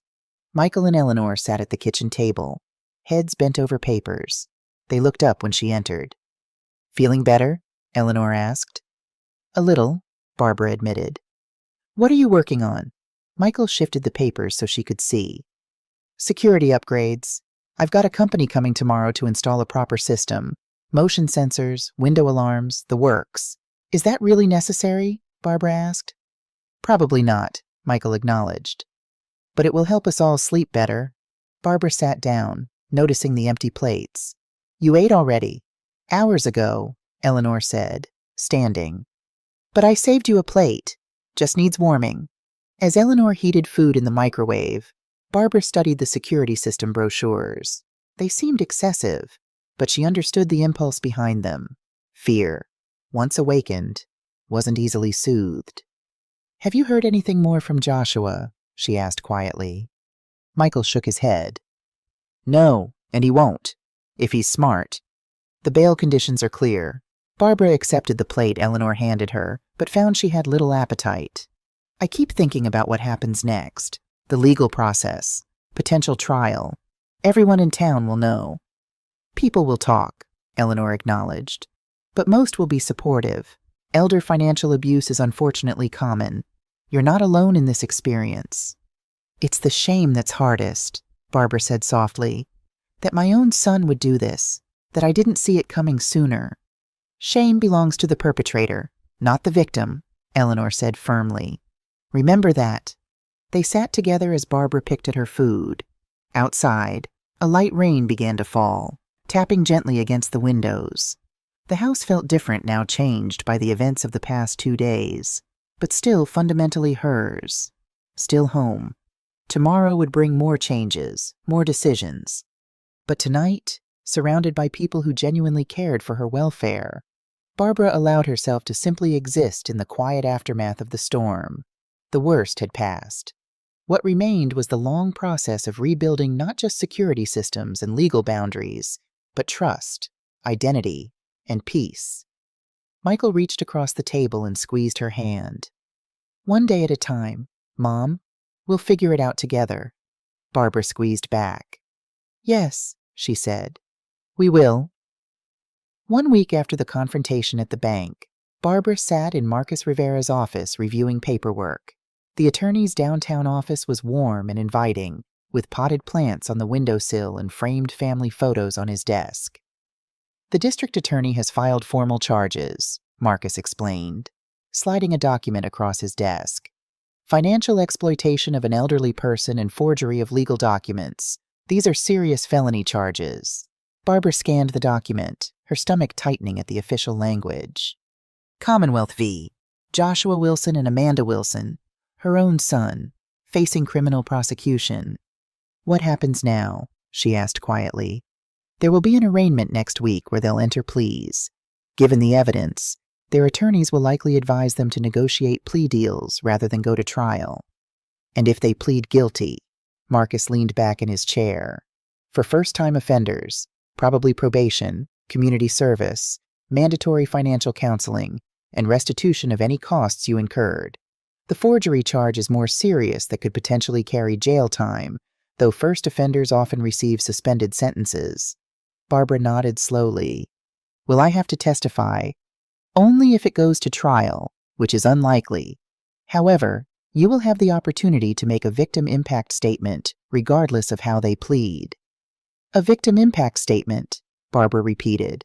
Michael and Eleanor sat at the kitchen table, heads bent over papers. They looked up when she entered. Feeling better? Eleanor asked. A little, Barbara admitted. What are you working on? Michael shifted the papers so she could see. Security upgrades. I've got a company coming tomorrow to install a proper system. Motion sensors, window alarms, the works. Is that really necessary? Barbara asked. Probably not, Michael acknowledged. But it will help us all sleep better. Barbara sat down, noticing the empty plates. You ate already. Hours ago, Eleanor said, standing. But I saved you a plate. Just needs warming. As Eleanor heated food in the microwave, Barbara studied the security system brochures. They seemed excessive, but she understood the impulse behind them. Fear, once awakened, wasn't easily soothed. Have you heard anything more from Joshua? She asked quietly. Michael shook his head. No, and he won't, if he's smart. The bail conditions are clear. Barbara accepted the plate Eleanor handed her, but found she had little appetite. I keep thinking about what happens next. The legal process, potential trial. Everyone in town will know. People will talk, Eleanor acknowledged. But most will be supportive. Elder financial abuse is unfortunately common. You're not alone in this experience. It's the shame that's hardest, Barbara said softly. That my own son would do this, that I didn't see it coming sooner. Shame belongs to the perpetrator, not the victim, Eleanor said firmly. Remember that. They sat together as Barbara picked at her food. Outside, a light rain began to fall, tapping gently against the windows. The house felt different now, changed by the events of the past 2 days, but still fundamentally hers. Still home. Tomorrow would bring more changes, more decisions. But tonight, surrounded by people who genuinely cared for her welfare, Barbara allowed herself to simply exist in the quiet aftermath of the storm. The worst had passed. What remained was the long process of rebuilding not just security systems and legal boundaries, but trust, identity, and peace. Michael reached across the table and squeezed her hand. One day at a time, Mom. We'll figure it out together. Barbara squeezed back. Yes, she said. We will. 1 week after the confrontation at the bank, Barbara sat in Marcus Rivera's office reviewing paperwork. The attorney's downtown office was warm and inviting, with potted plants on the windowsill and framed family photos on his desk. The district attorney has filed formal charges, Marcus explained, sliding a document across his desk. Financial exploitation of an elderly person and forgery of legal documents. These are serious felony charges. Barbara scanned the document, her stomach tightening at the official language. Commonwealth v. Joshua Wilson and Amanda Wilson, her own son, facing criminal prosecution. What happens now? She asked quietly. There will be an arraignment next week where they'll enter pleas. Given the evidence, their attorneys will likely advise them to negotiate plea deals rather than go to trial. And if they plead guilty, Marcus leaned back in his chair. For first-time offenders, probably probation, community service, mandatory financial counseling, and restitution of any costs you incurred. The forgery charge is more serious that could potentially carry jail time, though first offenders often receive suspended sentences. Barbara nodded slowly. Will I have to testify? Only if it goes to trial, which is unlikely. However, you will have the opportunity to make a victim impact statement, regardless of how they plead. A victim impact statement, Barbara repeated,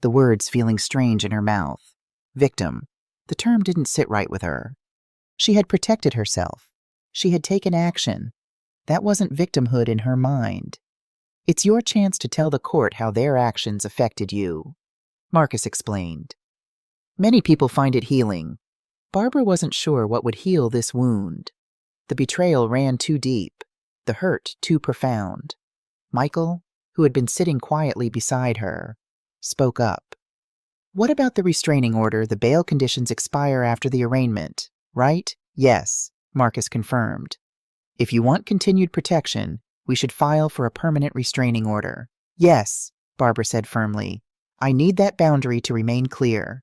the words feeling strange in her mouth. Victim. The term didn't sit right with her. She had protected herself. She had taken action. That wasn't victimhood in her mind. It's your chance to tell the court how their actions affected you, Marcus explained. Many people find it healing. Barbara wasn't sure what would heal this wound. The betrayal ran too deep, the hurt too profound. Michael, who had been sitting quietly beside her, spoke up. What about the restraining order? The bail conditions expire after the arraignment, right? Yes, Marcus confirmed. If you want continued protection, we should file for a permanent restraining order. Yes, Barbara said firmly. I need that boundary to remain clear.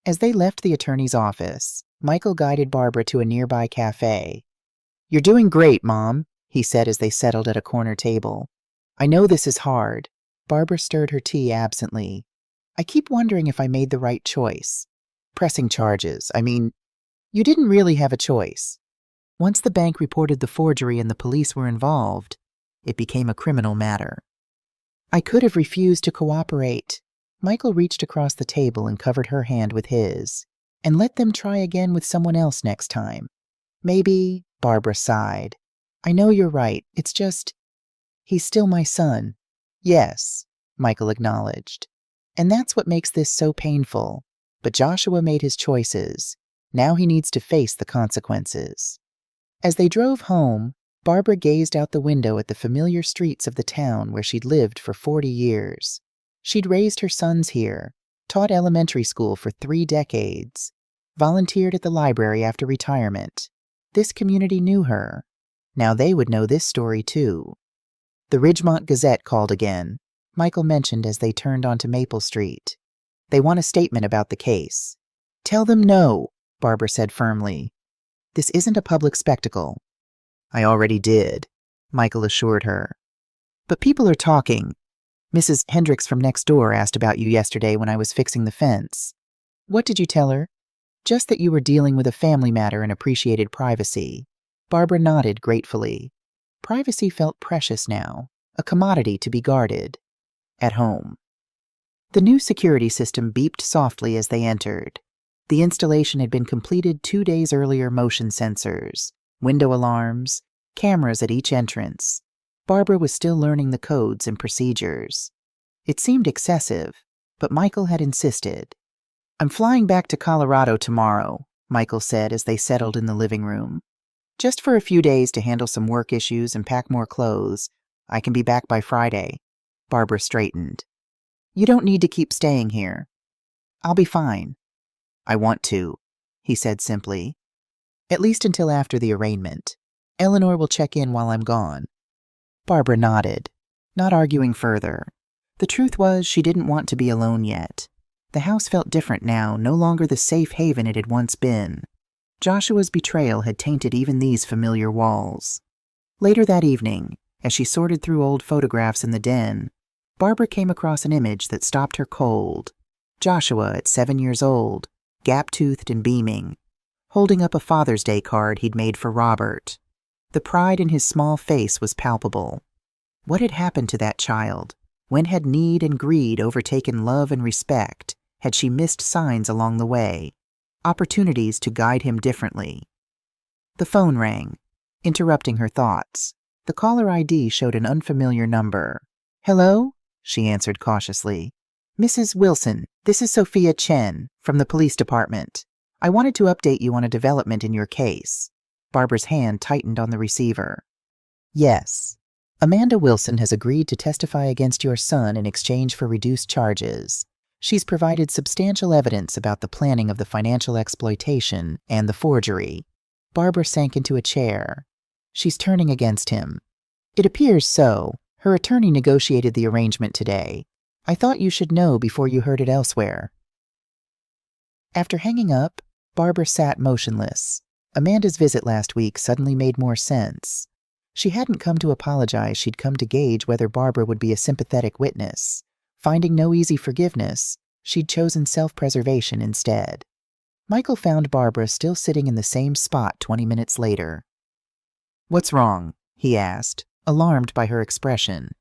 As they left the attorney's office, Michael guided Barbara to a nearby cafe. You're doing great, Mom, he said as they settled at a corner table. I know this is hard. Barbara stirred her tea absently. I keep wondering if I made the right choice. Pressing charges, you didn't really have a choice. Once the bank reported the forgery and the police were involved, it became a criminal matter. I could have refused to cooperate. Michael reached across the table and covered her hand with his. And let them try again with someone else next time. Maybe, Barbara sighed. I know you're right. It's just, he's still my son. Yes, Michael acknowledged. And that's what makes this so painful. But Joshua made his choices. Now he needs to face the consequences. As they drove home, Barbara gazed out the window at the familiar streets of the town where she'd lived for 40 years. She'd raised her sons here, taught elementary school for 3 decades, volunteered at the library after retirement. This community knew her. Now they would know this story too. The Ridgemont Gazette called again, Michael mentioned as they turned onto Maple Street. They want a statement about the case. Tell them no, Barbara said firmly. This isn't a public spectacle. I already did, Michael assured her. But people are talking. Mrs. Hendricks from next door asked about you yesterday when I was fixing the fence. What did you tell her? Just that you were dealing with a family matter and appreciated privacy. Barbara nodded gratefully. Privacy felt precious now, a commodity to be guarded. At home. The new security system beeped softly as they entered. The installation had been completed 2 days earlier. Motion sensors, window alarms, cameras at each entrance. Barbara was still learning the codes and procedures. It seemed excessive, but Michael had insisted. I'm flying back to Colorado tomorrow, Michael said as they settled in the living room. Just for a few days to handle some work issues and pack more clothes. I can be back by Friday. Barbara straightened. You don't need to keep staying here. I'll be fine. I want to, he said simply. At least until after the arraignment. Eleanor will check in while I'm gone. Barbara nodded, not arguing further. The truth was she didn't want to be alone yet. The house felt different now, no longer the safe haven it had once been. Joshua's betrayal had tainted even these familiar walls. Later that evening, as she sorted through old photographs in the den, Barbara came across an image that stopped her cold. Joshua, at 7 years old, gap-toothed and beaming, holding up a Father's Day card he'd made for Robert. The pride in his small face was palpable. What had happened to that child? When had need and greed overtaken love and respect? Had she missed signs along the way? Opportunities to guide him differently? The phone rang, interrupting her thoughts. The caller ID showed an unfamiliar number. Hello? She answered cautiously. Mrs. Wilson, this is Sophia Chen from the police department. I wanted to update you on a development in your case. Barbara's hand tightened on the receiver. Yes. Amanda Wilson has agreed to testify against your son in exchange for reduced charges. She's provided substantial evidence about the planning of the financial exploitation and the forgery. Barbara sank into a chair. She's turning against him. It appears so. Her attorney negotiated the arrangement today. I thought you should know before you heard it elsewhere. After hanging up, Barbara sat motionless. Amanda's visit last week suddenly made more sense. She hadn't come to apologize, she'd come to gauge whether Barbara would be a sympathetic witness. Finding no easy forgiveness, she'd chosen self-preservation instead. Michael found Barbara still sitting in the same spot 20 minutes later. What's wrong? He asked, alarmed by her expression.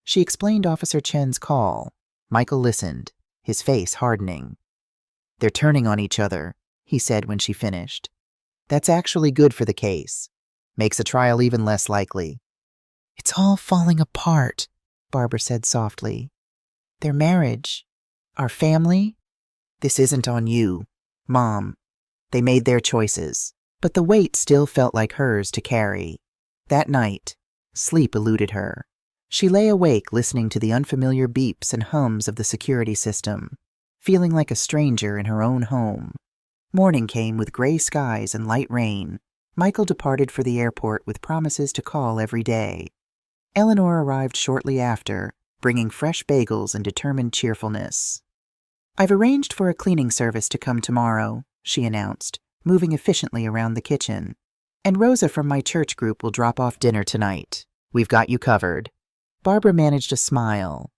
She explained Officer Chen's call. Michael listened, his face hardening. They're turning on each other, he said when she finished. That's actually good for the case. Makes a trial even less likely. It's all falling apart, Barbara said softly. Their marriage, our family. This isn't on you, Mom. They made their choices, but the weight still felt like hers to carry. That night, sleep eluded her. She lay awake listening to the unfamiliar beeps and hums of the security system, feeling like a stranger in her own home. Morning came with gray skies and light rain. Michael departed for the airport with promises to call every day. Eleanor arrived shortly after, bringing fresh bagels and determined cheerfulness. I've arranged for a cleaning service to come tomorrow, she announced, moving efficiently around the kitchen. And Rosa from my church group will drop off dinner tonight. We've got you covered. Barbara managed a smile.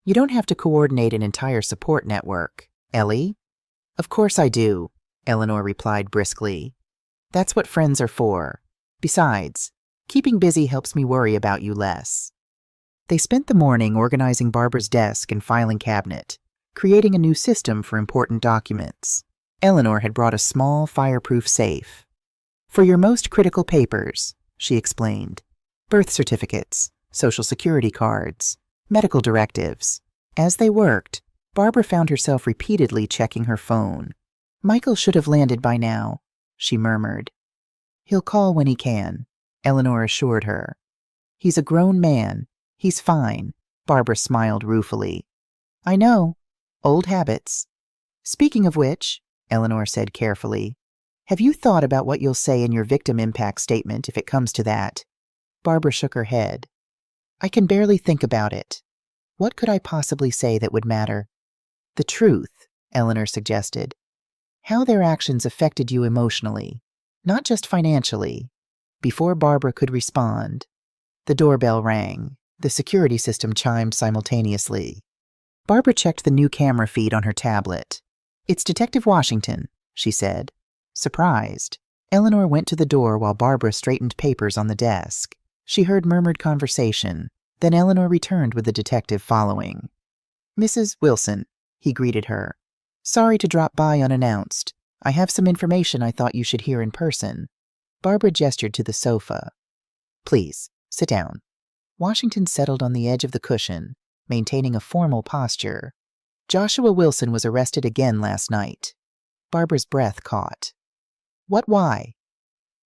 You don't have to coordinate an entire support network, Ellie? Of course I do, Eleanor replied briskly. That's what friends are for. Besides, keeping busy helps me worry about you less. They spent the morning organizing Barbara's desk and filing cabinet, creating a new system for important documents. Eleanor had brought a small, fireproof safe. "For your most critical papers," she explained. "Birth certificates, social security cards, medical directives." As they worked, Barbara found herself repeatedly checking her phone. "Michael should have landed by now," she murmured. "He'll call when he can," Eleanor assured her. "He's a grown man. He's fine," Barbara smiled ruefully. "I know. Old habits." "Speaking of which," Eleanor said carefully, "have you thought about what you'll say in your victim impact statement if it comes to that?" Barbara shook her head. "I can barely think about it. What could I possibly say that would matter?" "The truth," Eleanor suggested. "How their actions affected you emotionally, not just financially." Before Barbara could respond, the doorbell rang. The security system chimed simultaneously. Barbara checked the new camera feed on her tablet. "It's Detective Washington," she said. Surprised, Eleanor went to the door while Barbara straightened papers on the desk. She heard murmured conversation. Then Eleanor returned with the detective following. "Mrs. Wilson," he greeted her. "Sorry to drop by unannounced. I have some information I thought you should hear in person." Barbara gestured to the sofa. "Please, sit down." Washington settled on the edge of the cushion, maintaining a formal posture. "Joshua Wilson was arrested again last night." Barbara's breath caught. "What, why?"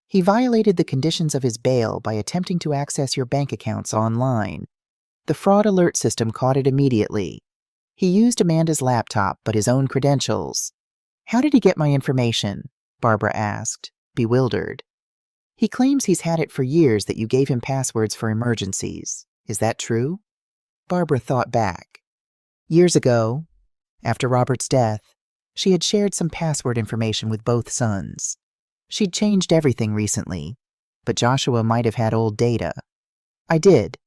"He violated the conditions of his bail by attempting to access your bank accounts online. The fraud alert system caught it immediately. He used Amanda's laptop, but his own credentials." "How did he get my information?" Barbara asked, bewildered. "He claims he's had it for years that you gave him passwords for emergencies. Is that true?" Barbara thought back. Years ago, after Robert's death, she had shared some password information with both sons. She'd changed everything recently, but Joshua might have had old data. "I did,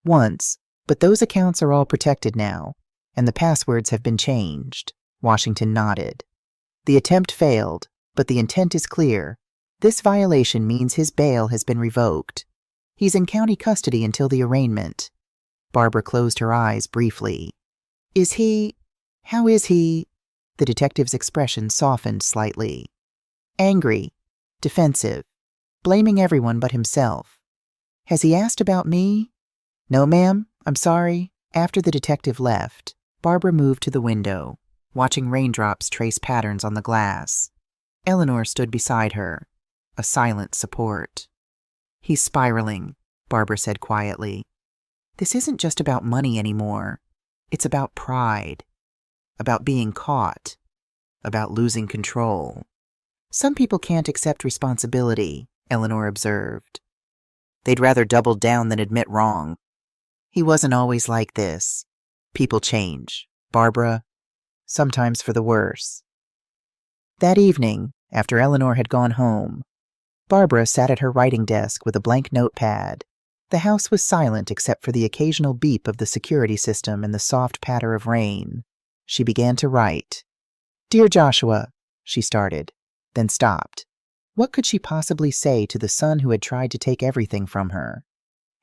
once, but those accounts are all protected now, and the passwords have been changed." Washington nodded. "The attempt failed, but the intent is clear. This violation means his bail has been revoked. He's in county custody until the arraignment." Barbara closed her eyes briefly. How is he?" The detective's expression softened slightly. "Angry, defensive, blaming everyone but himself." "Has he asked about me?" "No, ma'am, I'm sorry." After the detective left, Barbara moved to the window, watching raindrops trace patterns on the glass. Eleanor stood beside her, a silent support. "He's spiraling," Barbara said quietly. "This isn't just about money anymore. It's about pride, about being caught, about losing control." "Some people can't accept responsibility," Eleanor observed. "They'd rather double down than admit wrong." "He wasn't always like this. People change, Barbara, sometimes for the worse." That evening, after Eleanor had gone home, Barbara sat at her writing desk with a blank notepad. The house was silent except for the occasional beep of the security system and the soft patter of rain. She began to write. "Dear Joshua," she started, then stopped. What could she possibly say to the son who had tried to take everything from her?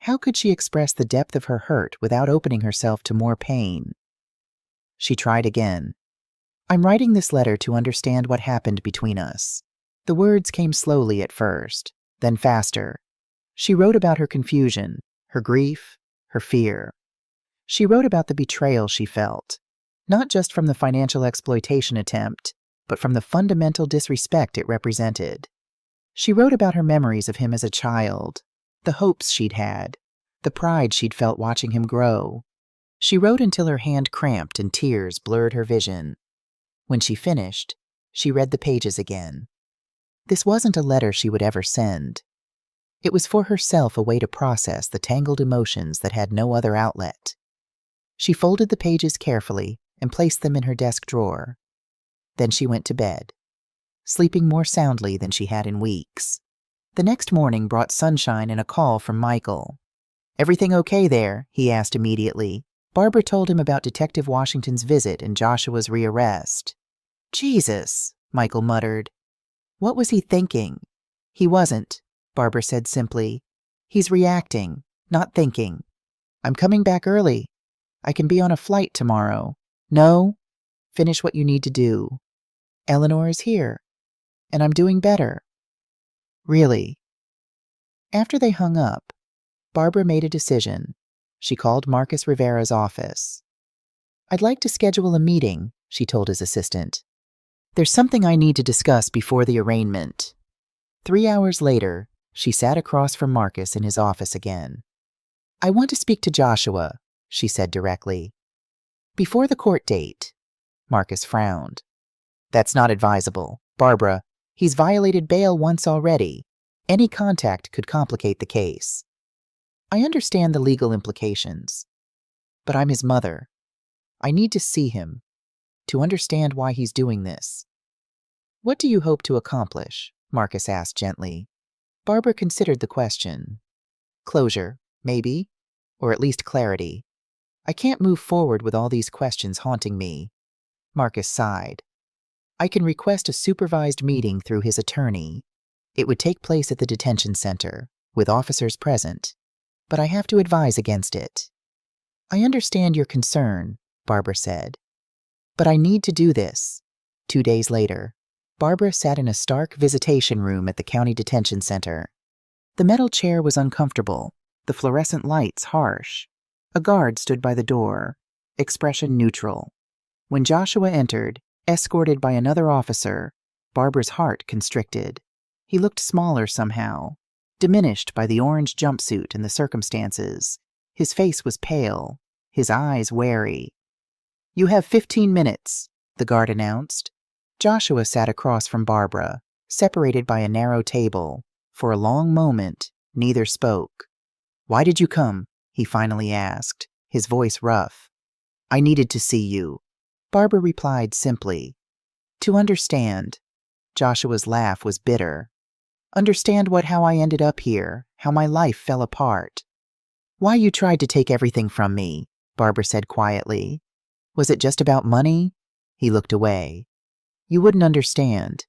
How could she express the depth of her hurt without opening herself to more pain? She tried again. "I'm writing this letter to understand what happened between us." The words came slowly at first, then faster. She wrote about her confusion, her grief, her fear. She wrote about the betrayal she felt, not just from the financial exploitation attempt, but from the fundamental disrespect it represented. She wrote about her memories of him as a child, the hopes she'd had, the pride she'd felt watching him grow. She wrote until her hand cramped and tears blurred her vision. When she finished, she read the pages again. This wasn't a letter she would ever send. It was for herself a way to process the tangled emotions that had no other outlet. She folded the pages carefully and placed them in her desk drawer. Then she went to bed, sleeping more soundly than she had in weeks. The next morning brought sunshine and a call from Michael. "Everything okay there?" he asked immediately. Barbara told him about Detective Washington's visit and Joshua's rearrest. "Jesus," Michael muttered. "What was he thinking?" "He wasn't," Barbara said simply. "He's reacting, not thinking." I'm coming back early. I can be on a flight tomorrow. No, finish what you need to do. Eleanor is here, and I'm doing better. Really. After they hung up, Barbara made a decision. She called Marcus Rivera's office. I'd like to schedule a meeting, she told his assistant. There's something I need to discuss before the arraignment. 3 hours later, she sat across from Marcus in his office again. I want to speak to Joshua, she said directly. Before the court date. Marcus frowned. That's not advisable. Barbara, he's violated bail once already. Any contact could complicate the case. I understand the legal implications, but I'm his mother. I need to see him, to understand why he's doing this. What do you hope to accomplish? Marcus asked gently. Barbara considered the question. Closure, maybe, or at least clarity. I can't move forward with all these questions haunting me. Marcus sighed. I can request a supervised meeting through his attorney. It would take place at the detention center, with officers present, but I have to advise against it. I understand your concern, Barbara said, but I need to do this. 2 days later, Barbara sat in a stark visitation room at the county detention center. The metal chair was uncomfortable, the fluorescent lights harsh. A guard stood by the door, expression neutral. When Joshua entered, escorted by another officer, Barbara's heart constricted. He looked smaller somehow, diminished by the orange jumpsuit and the circumstances. His face was pale, his eyes wary. You have 15 minutes, the guard announced. Joshua sat across from Barbara, separated by a narrow table. For a long moment, neither spoke. Why did you come? He finally asked, his voice rough. I needed to see you. Barbara replied simply. To understand. Joshua's laugh was bitter. Understand how I ended up here, how my life fell apart. Why you tried to take everything from me, Barbara said quietly. Was it just about money? He looked away. You wouldn't understand.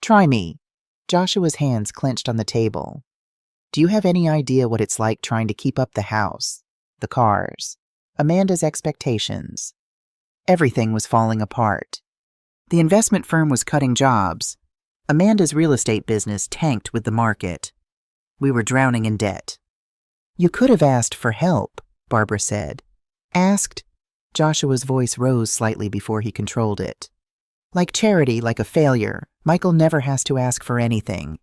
Try me. Joshua's hands clenched on the table. Do you have any idea what it's like trying to keep up the house, the cars, Amanda's expectations? Everything was falling apart. The investment firm was cutting jobs. Amanda's real estate business tanked with the market. We were drowning in debt. You could have asked for help, Barbara said. Asked? Joshua's voice rose slightly before he controlled it. Like charity, like a failure, Michael never has to ask for anything.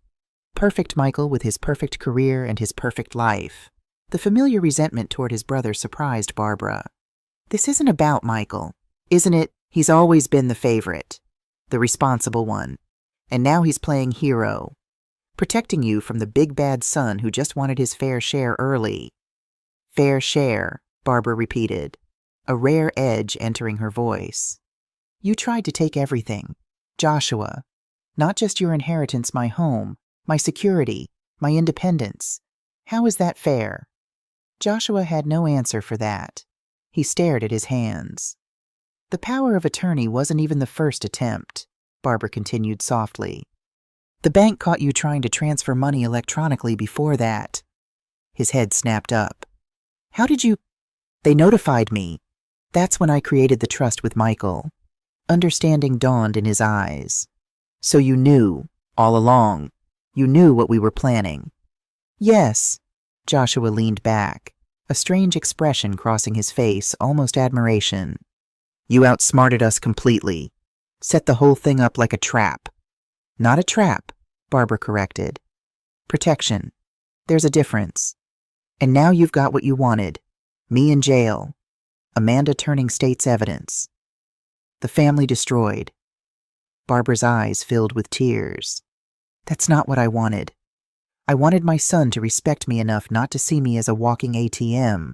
Perfect Michael with his perfect career and his perfect life. The familiar resentment toward his brother surprised Barbara. This isn't about Michael, isn't it? He's always been the favorite, the responsible one. And now he's playing hero, protecting you from the big bad son who just wanted his fair share early. Fair share, Barbara repeated, a rare edge entering her voice. You tried to take everything, Joshua, not just your inheritance, my home, my security, my independence. How is that fair? Joshua had no answer for that. He stared at his hands. The power of attorney wasn't even the first attempt, Barbara continued softly. The bank caught you trying to transfer money electronically before that. His head snapped up. How did you? They notified me. That's when I created the trust with Michael. Understanding dawned in his eyes. So you knew, all along. You knew what we were planning. Yes. Joshua leaned back, a strange expression crossing his face, almost admiration. You outsmarted us completely. Set the whole thing up like a trap. Not a trap, Barbara corrected. Protection. There's a difference. And now you've got what you wanted. Me in jail. Amanda turning state's evidence. The family destroyed. Barbara's eyes filled with tears. That's not what I wanted. I wanted my son to respect me enough not to see me as a walking ATM.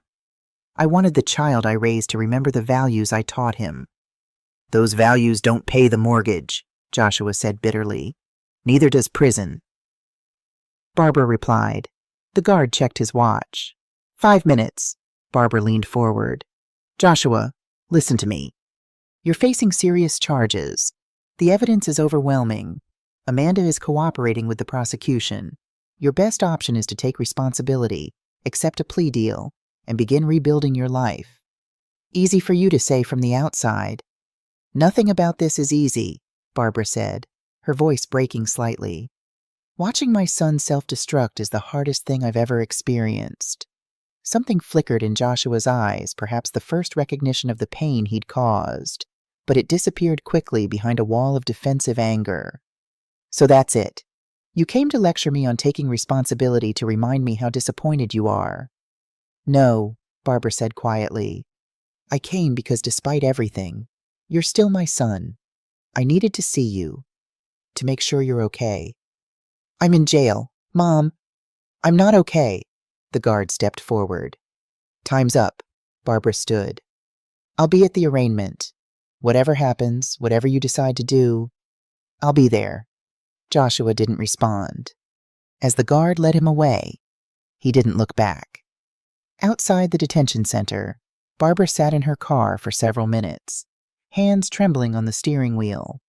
I wanted the child I raised to remember the values I taught him. Those values don't pay the mortgage, Joshua said bitterly. Neither does prison. Barbara replied. The guard checked his watch. 5 minutes. Barbara leaned forward. Joshua, listen to me. You're facing serious charges. The evidence is overwhelming. Amanda is cooperating with the prosecution. Your best option is to take responsibility, accept a plea deal, and begin rebuilding your life. Easy for you to say from the outside. Nothing about this is easy, Barbara said, her voice breaking slightly. Watching my son self-destruct is the hardest thing I've ever experienced. Something flickered in Joshua's eyes, perhaps the first recognition of the pain he'd caused, but it disappeared quickly behind a wall of defensive anger. So that's it. You came to lecture me on taking responsibility to remind me how disappointed you are. No, Barbara said quietly. I came because despite everything, you're still my son. I needed to see you, to make sure you're okay. I'm in jail. Mom, I'm not okay. The guard stepped forward. Time's up. Barbara stood. I'll be at the arraignment. Whatever happens, whatever you decide to do, I'll be there. Joshua didn't respond. As the guard led him away, he didn't look back. Outside the detention center, Barbara sat in her car for several minutes, hands trembling on the steering wheel.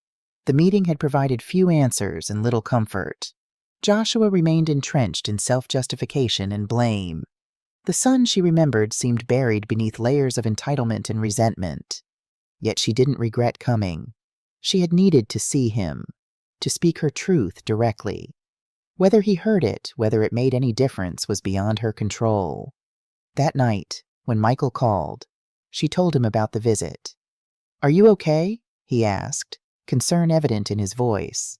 The meeting had provided few answers and little comfort. Joshua remained entrenched in self-justification and blame. The son she remembered seemed buried beneath layers of entitlement and resentment. Yet she didn't regret coming. She had needed to see him, to speak her truth directly. Whether he heard it, whether it made any difference, was beyond her control. That night, when Michael called, she told him about the visit. Are you okay? He asked, concern evident in his voice.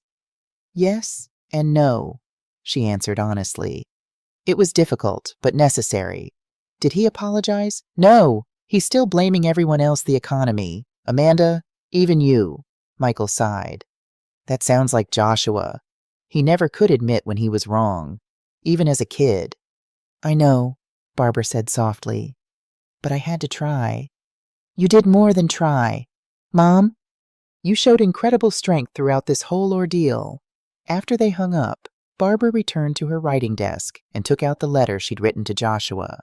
Yes and no, she answered honestly. It was difficult, but necessary. Did he apologize? No, he's still blaming everyone else, the economy. Amanda, even you. Michael sighed. That sounds like Joshua. He never could admit when he was wrong, even as a kid. I know, Barbara said softly, but I had to try. You did more than try. Mom, you showed incredible strength throughout this whole ordeal. After they hung up, Barbara returned to her writing desk and took out the letter she'd written to Joshua.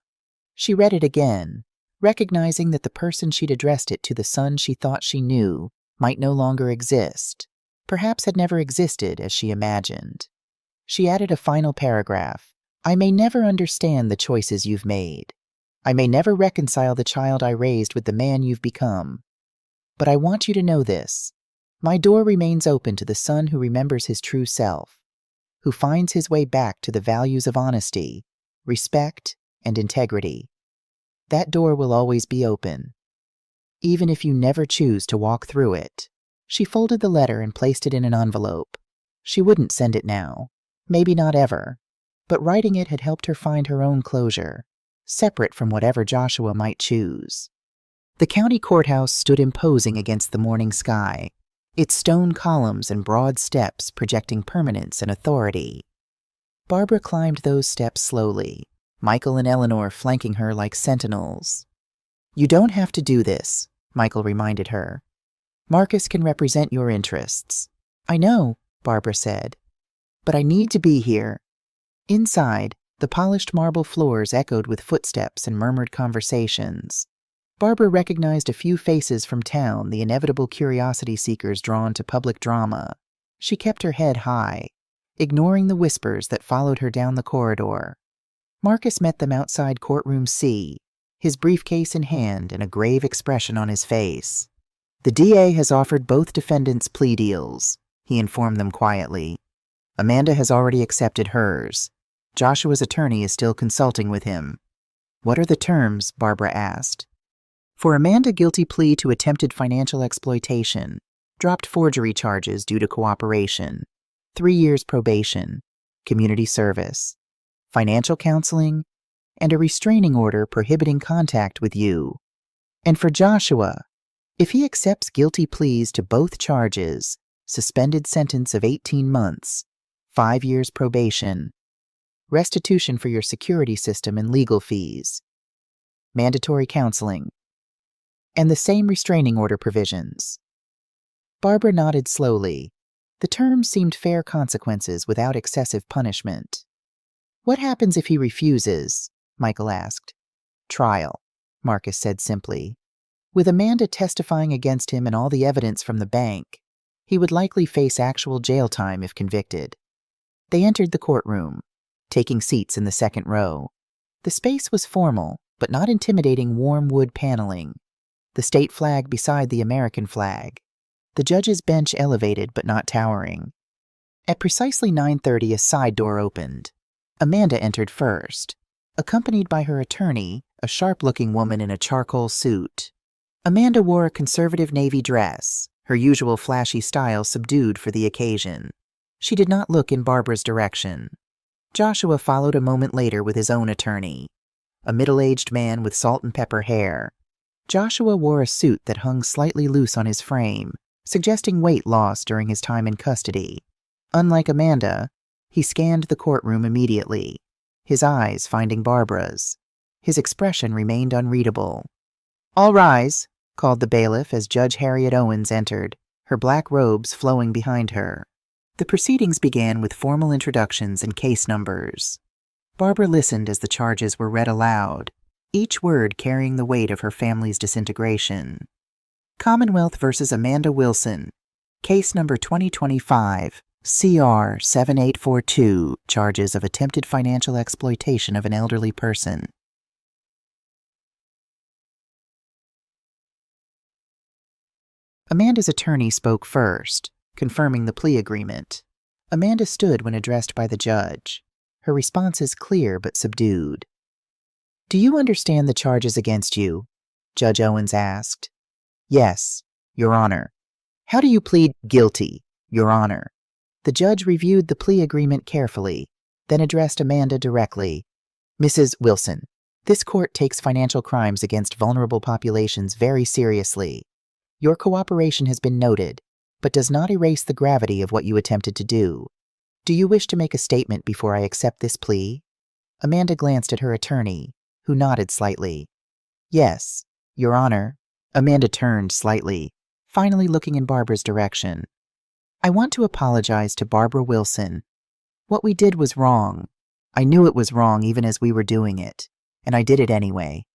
She read it again, recognizing that the person she'd addressed it to, the son she thought she knew, might no longer exist, perhaps had never existed as she imagined. She added a final paragraph. I may never understand the choices you've made. I may never reconcile the child I raised with the man you've become. But I want you to know this. My door remains open to the son who remembers his true self, who finds his way back to the values of honesty, respect, and integrity. That door will always be open, even if you never choose to walk through it. She folded the letter and placed it in an envelope. She wouldn't send it now, maybe not ever, but writing it had helped her find her own closure, separate from whatever Joshua might choose. The county courthouse stood imposing against the morning sky, its stone columns and broad steps projecting permanence and authority. Barbara climbed those steps slowly, Michael and Eleanor flanking her like sentinels. You don't have to do this, Michael reminded her. Marcus can represent your interests. I know, Barbara said, but I need to be here. Inside, the polished marble floors echoed with footsteps and murmured conversations. Barbara recognized a few faces from town, the inevitable curiosity seekers drawn to public drama. She kept her head high, ignoring the whispers that followed her down the corridor. Marcus met them outside courtroom C, his briefcase in hand and a grave expression on his face. The DA has offered both defendants plea deals, he informed them quietly. Amanda has already accepted hers. Joshua's attorney is still consulting with him. What are the terms? Barbara asked. For Amanda, guilty plea to attempted financial exploitation, dropped forgery charges due to cooperation, 3 years probation, community service, financial counseling, and a restraining order prohibiting contact with you. And for Joshua, if he accepts guilty pleas to both charges, suspended sentence of 18 months, 5 years probation, restitution for your security system and legal fees, mandatory counseling, and the same restraining order provisions. Barbara nodded slowly. The terms seemed fair consequences without excessive punishment. What happens if he refuses? Michael asked. Trial, Marcus said simply. With Amanda testifying against him and all the evidence from the bank, he would likely face actual jail time if convicted. They entered the courtroom, taking seats in the second row. The space was formal, but not intimidating warm wood paneling. The state flag beside the American flag. The judge's bench elevated but not towering. At precisely 9:30, a side door opened. Amanda entered first, accompanied by her attorney, a sharp-looking woman in a charcoal suit. Amanda wore a conservative navy dress, her usual flashy style subdued for the occasion. She did not look in Barbara's direction. Joshua followed a moment later with his own attorney, a middle-aged man with salt and pepper hair. Joshua wore a suit that hung slightly loose on his frame, suggesting weight loss during his time in custody. Unlike Amanda, he scanned the courtroom immediately, his eyes finding Barbara's. His expression remained unreadable. "All rise," called the bailiff as Judge Harriet Owens entered, her black robes flowing behind her. The proceedings began with formal introductions and case numbers. Barbara listened as the charges were read aloud, each word carrying the weight of her family's disintegration. Commonwealth versus Amanda Wilson, case number 2025, CR 7842, charges of attempted financial exploitation of an elderly person. Amanda's attorney spoke first, confirming the plea agreement. Amanda stood when addressed by the judge, her responses clear but subdued. "Do you understand the charges against you?" Judge Owens asked. "Yes, Your Honor." "How do you plead guilty, Your Honor?" The judge reviewed the plea agreement carefully, then addressed Amanda directly. "Mrs. Wilson, this court takes financial crimes against vulnerable populations very seriously. Your cooperation has been noted, but does not erase the gravity of what you attempted to do. Do you wish to make a statement before I accept this plea?" Amanda glanced at her attorney, who nodded slightly. "Yes, Your Honor." Amanda turned slightly, finally looking in Barbara's direction. "I want to apologize to Barbara Wilson. What we did was wrong. I knew it was wrong even as we were doing it, and I did it anyway.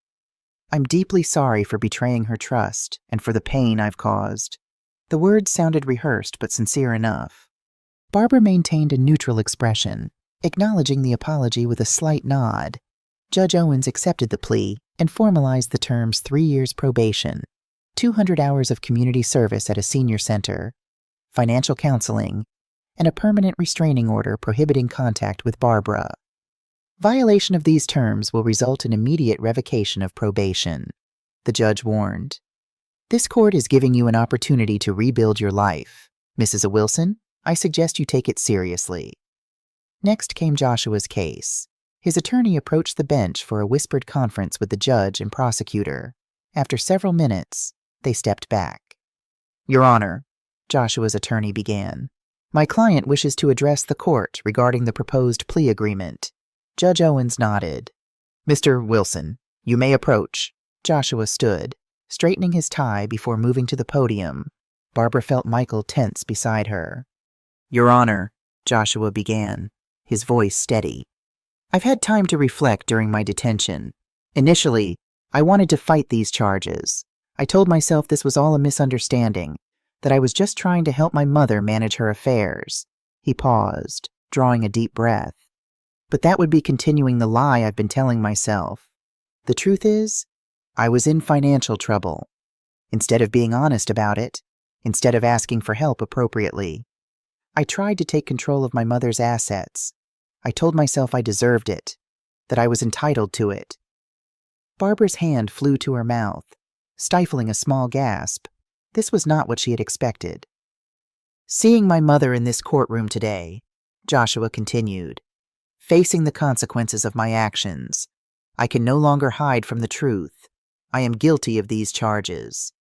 I'm deeply sorry for betraying her trust and for the pain I've caused." The words sounded rehearsed but sincere enough. Barbara maintained a neutral expression, acknowledging the apology with a slight nod. Judge Owens accepted the plea and formalized the terms 3 years probation, 200 hours of community service at a senior center, financial counseling, and a permanent restraining order prohibiting contact with Barbara. Violation of these terms will result in immediate revocation of probation, the judge warned. This court is giving you an opportunity to rebuild your life. Mrs. Wilson, I suggest you take it seriously. Next came Joshua's case. His attorney approached the bench for a whispered conference with the judge and prosecutor. After several minutes, they stepped back. "Your Honor," Joshua's attorney began, "my client wishes to address the court regarding the proposed plea agreement." Judge Owens nodded. "Mr. Wilson, you may approach." Joshua stood, straightening his tie before moving to the podium. Barbara felt Michael tense beside her. "Your Honor," Joshua began, his voice steady. "I've had time to reflect during my detention. Initially, I wanted to fight these charges. I told myself this was all a misunderstanding, that I was just trying to help my mother manage her affairs." He paused, drawing a deep breath. "But that would be continuing the lie I've been telling myself. The truth is, I was in financial trouble. Instead of being honest about it, instead of asking for help appropriately, I tried to take control of my mother's assets. I told myself I deserved it, that I was entitled to it." Barbara's hand flew to her mouth, stifling a small gasp. This was not what she had expected. "Seeing my mother in this courtroom today," Joshua continued, "facing the consequences of my actions, I can no longer hide from the truth. I am guilty of these charges.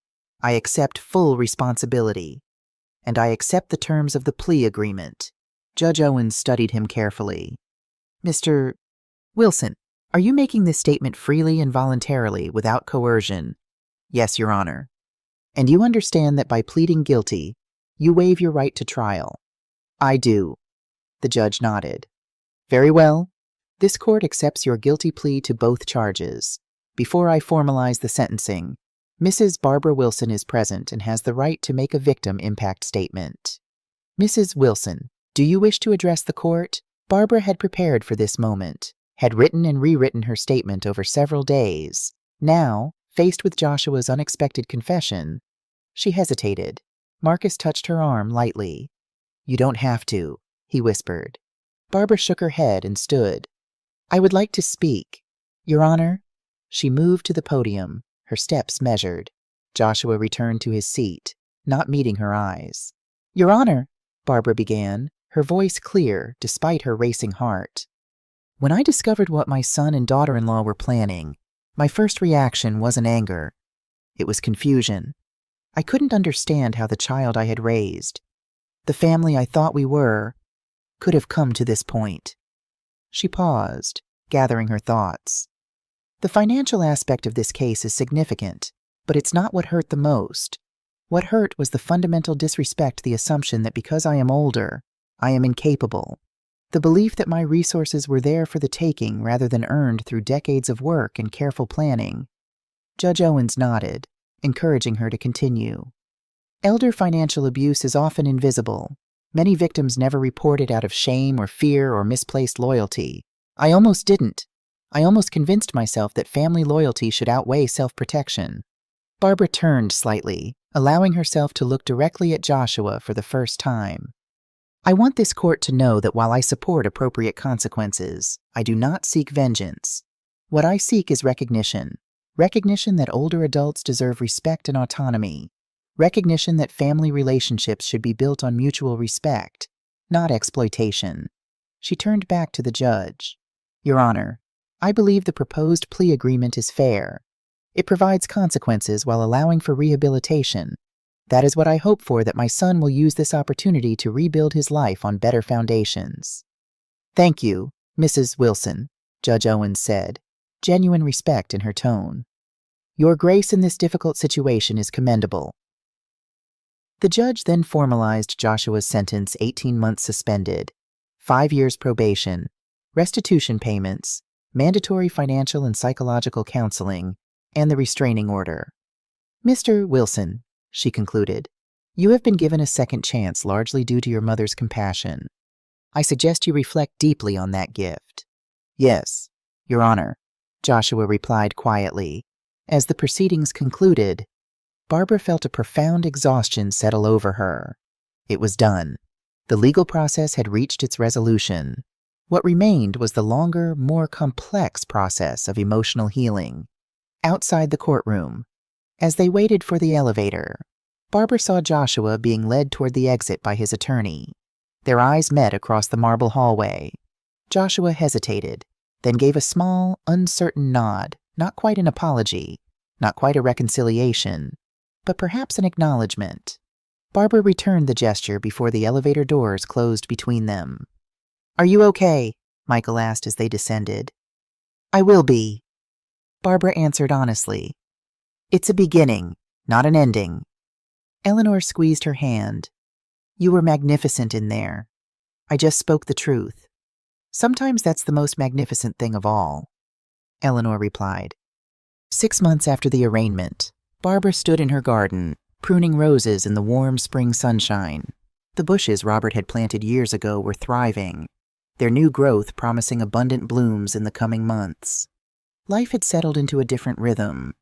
I accept full responsibility, and I accept the terms of the plea agreement." Judge Owens studied him carefully. "Mr. Wilson, are you making this statement freely and voluntarily, without coercion?" "Yes, Your Honor." "And you understand that by pleading guilty, you waive your right to trial?" "I do." The judge nodded. "Very well. This court accepts your guilty plea to both charges. Before I formalize the sentencing, Mrs. Barbara Wilson is present and has the right to make a victim impact statement. Mrs. Wilson, do you wish to address the court?" Barbara had prepared for this moment, had written and rewritten her statement over several days. Now, faced with Joshua's unexpected confession, she hesitated. Marcus touched her arm lightly. "You don't have to," he whispered. Barbara shook her head and stood. "I would like to speak, Your Honor." She moved to the podium, her steps measured. Joshua returned to his seat, not meeting her eyes. "Your Honor," Barbara began, her voice clear despite her racing heart. "When I discovered what my son and daughter-in-law were planning, my first reaction wasn't anger. It was confusion. I couldn't understand how the child I had raised, the family I thought we were, could have come to this point." She paused, gathering her thoughts. "The financial aspect of this case is significant, but it's not what hurt the most. What hurt was the fundamental disrespect to the assumption that because I am older, I am incapable. The belief that my resources were there for the taking rather than earned through decades of work and careful planning." Judge Owens nodded, encouraging her to continue. "Elder financial abuse is often invisible. Many victims never report it out of shame or fear or misplaced loyalty. I almost didn't. I almost convinced myself that family loyalty should outweigh self-protection." Barbara turned slightly, allowing herself to look directly at Joshua for the first time. "I want this court to know that while I support appropriate consequences, I do not seek vengeance. What I seek is recognition. Recognition that older adults deserve respect and autonomy. Recognition that family relationships should be built on mutual respect, not exploitation." She turned back to the judge. "Your Honor, I believe the proposed plea agreement is fair. It provides consequences while allowing for rehabilitation. That is what I hope for, that my son will use this opportunity to rebuild his life on better foundations." "Thank you, Mrs. Wilson," Judge Owens said, genuine respect in her tone. "Your grace in this difficult situation is commendable." The judge then formalized Joshua's sentence: 18 months suspended, 5 years probation, restitution payments, mandatory financial and psychological counseling, and the restraining order. "Mr. Wilson," she concluded, "you have been given a second chance largely due to your mother's compassion. I suggest you reflect deeply on that gift." "Yes, Your Honor," Joshua replied quietly. As the proceedings concluded, Barbara felt a profound exhaustion settle over her. It was done. The legal process had reached its resolution. What remained was the longer, more complex process of emotional healing. Outside the courtroom, as they waited for the elevator, Barbara saw Joshua being led toward the exit by his attorney. Their eyes met across the marble hallway. Joshua hesitated, then gave a small, uncertain nod, not quite an apology, not quite a reconciliation, but perhaps an acknowledgement. Barbara returned the gesture before the elevator doors closed between them. "Are you okay?" Michael asked as they descended. "I will be," Barbara answered honestly. "It's a beginning, not an ending." Eleanor squeezed her hand. "You were magnificent in there. I just spoke the truth. Sometimes that's the most magnificent thing of all," Eleanor replied. 6 months after the arraignment, Barbara stood in her garden, pruning roses in the warm spring sunshine. The bushes Robert had planted years ago were thriving, their new growth promising abundant blooms in the coming months. Life had settled into a different rhythm.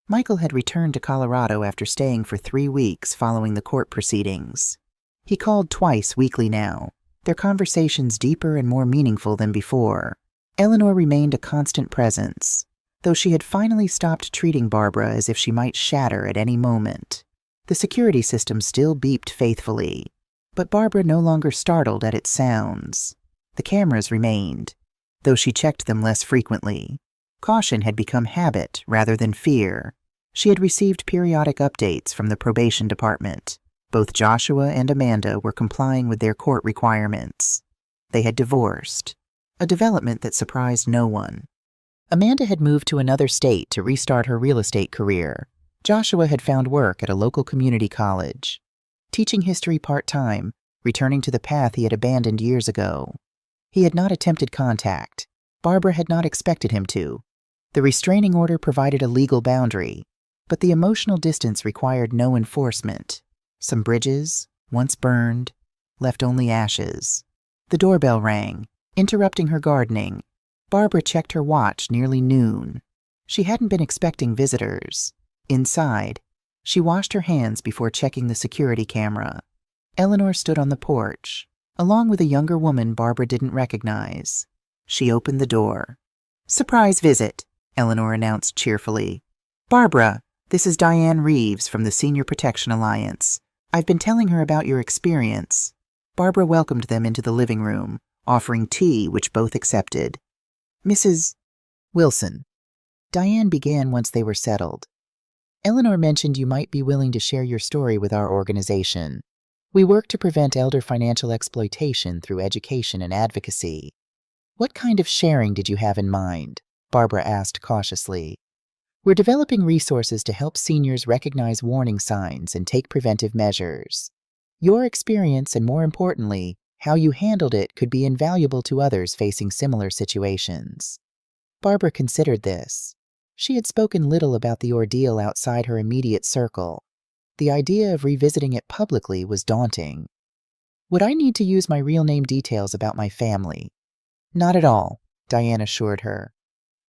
Michael had returned to Colorado after staying for 3 weeks following the court proceedings. He called twice weekly now, their conversations deeper and more meaningful than before. Eleanor remained a constant presence, though she had finally stopped treating Barbara as if she might shatter at any moment. The security system still beeped faithfully, but Barbara no longer startled at its sounds. The cameras remained, though she checked them less frequently. Caution had become habit rather than fear. She had received periodic updates from the probation department. Both Joshua and Amanda were complying with their court requirements. They had divorced, a development that surprised no one. Amanda had moved to another state to restart her real estate career. Joshua had found work at a local community college, teaching history part-time, returning to the path he had abandoned years ago. He had not attempted contact. Barbara had not expected him to. The restraining order provided a legal boundary, but the emotional distance required no enforcement. Some bridges, once burned, left only ashes. The doorbell rang, interrupting her gardening. Barbara checked her watch nearly noon. She hadn't been expecting visitors. Inside, she washed her hands before checking the security camera. Eleanor stood on the porch, along with a younger woman Barbara didn't recognize. She opened the door. "Surprise visit," Eleanor announced cheerfully. "Barbara, this is Diane Reeves from the Senior Protection Alliance. I've been telling her about your experience." Barbara welcomed them into the living room, offering tea, which both accepted. "Mrs. Wilson," Diane began once they were settled. "Eleanor mentioned you might be willing to share your story with our organization. We work to prevent elder financial exploitation through education and advocacy." "What kind of sharing did you have in mind?" Barbara asked cautiously. "We're developing resources to help seniors recognize warning signs and take preventive measures. Your experience, and more importantly, how you handled it, could be invaluable to others facing similar situations." Barbara considered this. She had spoken little about the ordeal outside her immediate circle. The idea of revisiting it publicly was daunting. "Would I need to use my real name details about my family?" "Not at all," Diane assured her.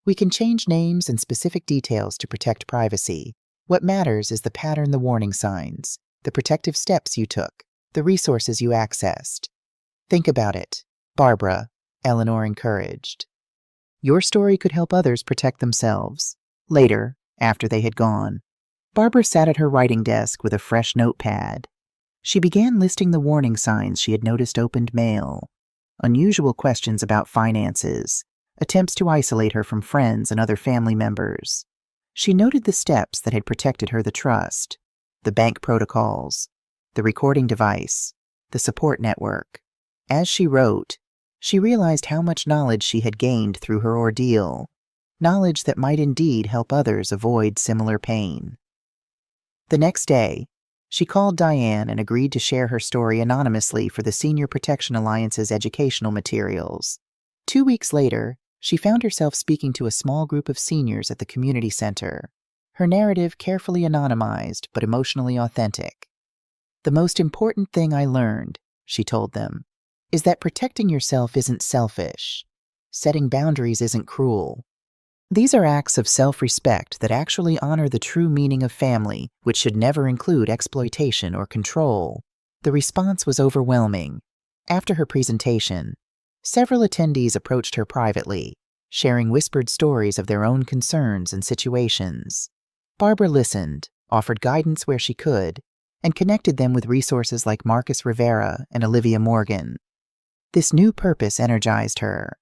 "We can change names and specific details to protect privacy. What matters is the pattern, the warning signs, the protective steps you took, the resources you accessed. Think about it, Barbara," Eleanor encouraged. "Your story could help others protect themselves." Later, after they had gone, Barbara sat at her writing desk with a fresh notepad. She began listing the warning signs she had noticed: opened mail, unusual questions about finances, attempts to isolate her from friends and other family members. She noted the steps that had protected her: the trust, the bank protocols, the recording device, the support network. As she wrote, she realized how much knowledge she had gained through her ordeal, knowledge that might indeed help others avoid similar pain. The next day, she called Diane and agreed to share her story anonymously for the Senior Protection Alliance's educational materials. 2 weeks later, she found herself speaking to a small group of seniors at the community center, her narrative carefully anonymized but emotionally authentic. "The most important thing I learned," she told them, "is that protecting yourself isn't selfish. Setting boundaries isn't cruel. These are acts of self-respect that actually honor the true meaning of family, which should never include exploitation or control." The response was overwhelming. After her presentation, several attendees approached her privately, sharing whispered stories of their own concerns and situations. Barbara listened, offered guidance where she could, and connected them with resources like Marcus Rivera and Olivia Morgan. This new purpose energized her.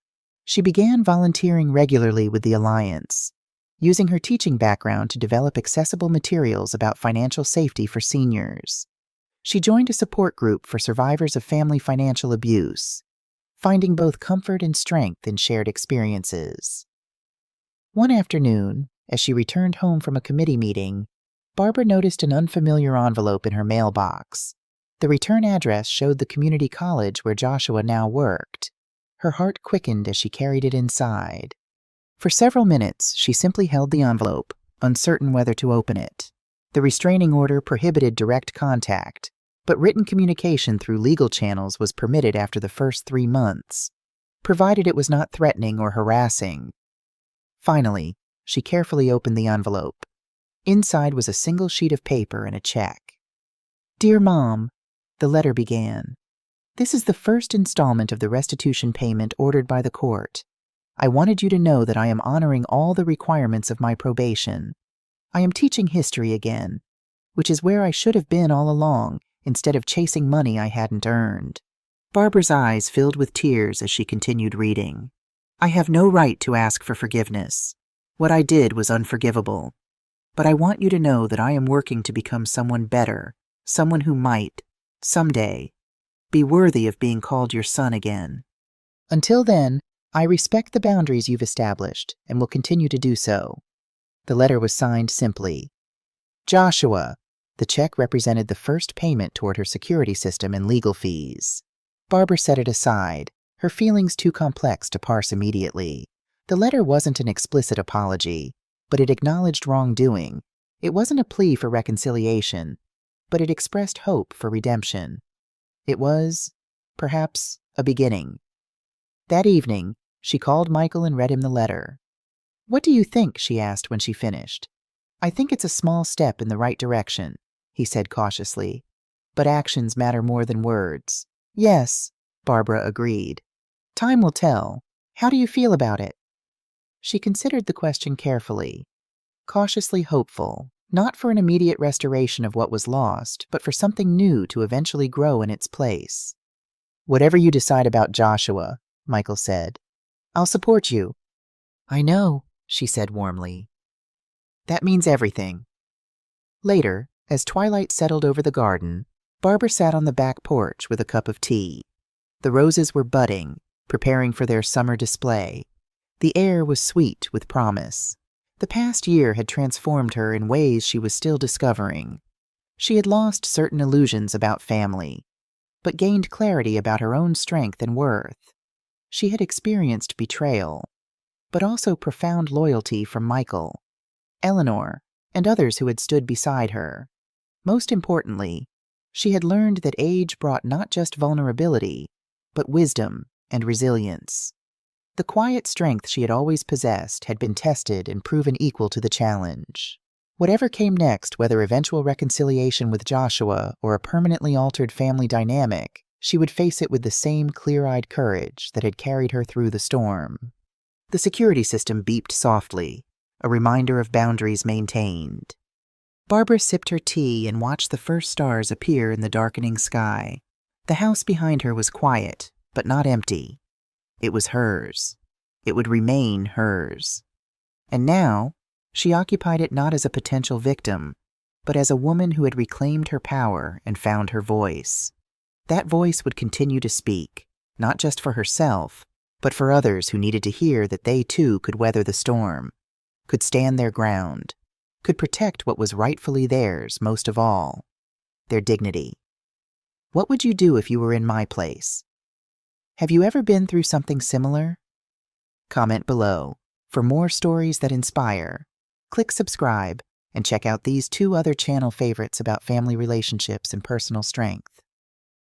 She began volunteering regularly with the Alliance, using her teaching background to develop accessible materials about financial safety for seniors. She joined a support group for survivors of family financial abuse, finding both comfort and strength in shared experiences. One afternoon, as she returned home from a committee meeting, Barbara noticed an unfamiliar envelope in her mailbox. The return address showed the community college where Joshua now worked. Her heart quickened as she carried it inside. For several minutes, she simply held the envelope, uncertain whether to open it. The restraining order prohibited direct contact, but written communication through legal channels was permitted after the first 3 months, provided it was not threatening or harassing. Finally, she carefully opened the envelope. Inside was a single sheet of paper and a check. "Dear Mom," the letter began, "this is the first installment of the restitution payment ordered by the court. I wanted you to know that I am honoring all the requirements of my probation. I am teaching history again, which is where I should have been all along, instead of chasing money I hadn't earned." Barbara's eyes filled with tears as she continued reading. "I have no right to ask for forgiveness. What I did was unforgivable. But I want you to know that I am working to become someone better, someone who might, someday, be worthy of being called your son again. Until then, I respect the boundaries you've established and will continue to do so." The letter was signed simply, "Joshua." The check represented the first payment toward her security system and legal fees. Barbara set it aside, her feelings too complex to parse immediately. The letter wasn't an explicit apology, but it acknowledged wrongdoing. It wasn't a plea for reconciliation, but it expressed hope for redemption. It was, perhaps, a beginning. That evening, She called Michael and read him the letter. "What do you think?" she asked when she finished. "I think it's a small step in the right direction," he said cautiously. "But actions matter more than words." "Yes," Barbara agreed. "Time will tell. How do you feel about it?" She considered the question carefully, cautiously hopeful, not for an immediate restoration of what was lost, but for something new to eventually grow in its place. "Whatever you decide about Joshua," Michael said, "I'll support you." "I know," she said warmly. "That means everything." Later, as twilight settled over the garden, Barbara sat on the back porch with a cup of tea. The roses were budding, preparing for their summer display. The air was sweet with promise. The past year had transformed her in ways she was still discovering. She had lost certain illusions about family, but gained clarity about her own strength and worth. She had experienced betrayal, but also profound loyalty from Michael, Eleanor, and others who had stood beside her. Most importantly, she had learned that age brought not just vulnerability, but wisdom and resilience. The quiet strength she had always possessed had been tested and proven equal to the challenge. Whatever came next, whether eventual reconciliation with Joshua or a permanently altered family dynamic, she would face it with the same clear-eyed courage that had carried her through the storm. The security system beeped softly, a reminder of boundaries maintained. Barbara sipped her tea and watched the first stars appear in the darkening sky. The house behind her was quiet, but not empty. It was hers. It would remain hers. And now, she occupied it not as a potential victim, but as a woman who had reclaimed her power and found her voice. That voice would continue to speak, not just for herself, but for others who needed to hear that they too could weather the storm, could stand their ground, could protect what was rightfully theirs most of all, their dignity. What would you do if you were in my place? Have you ever been through something similar? Comment below. For more stories that inspire, click subscribe and check out these 2 other channel favorites about family relationships and personal strength.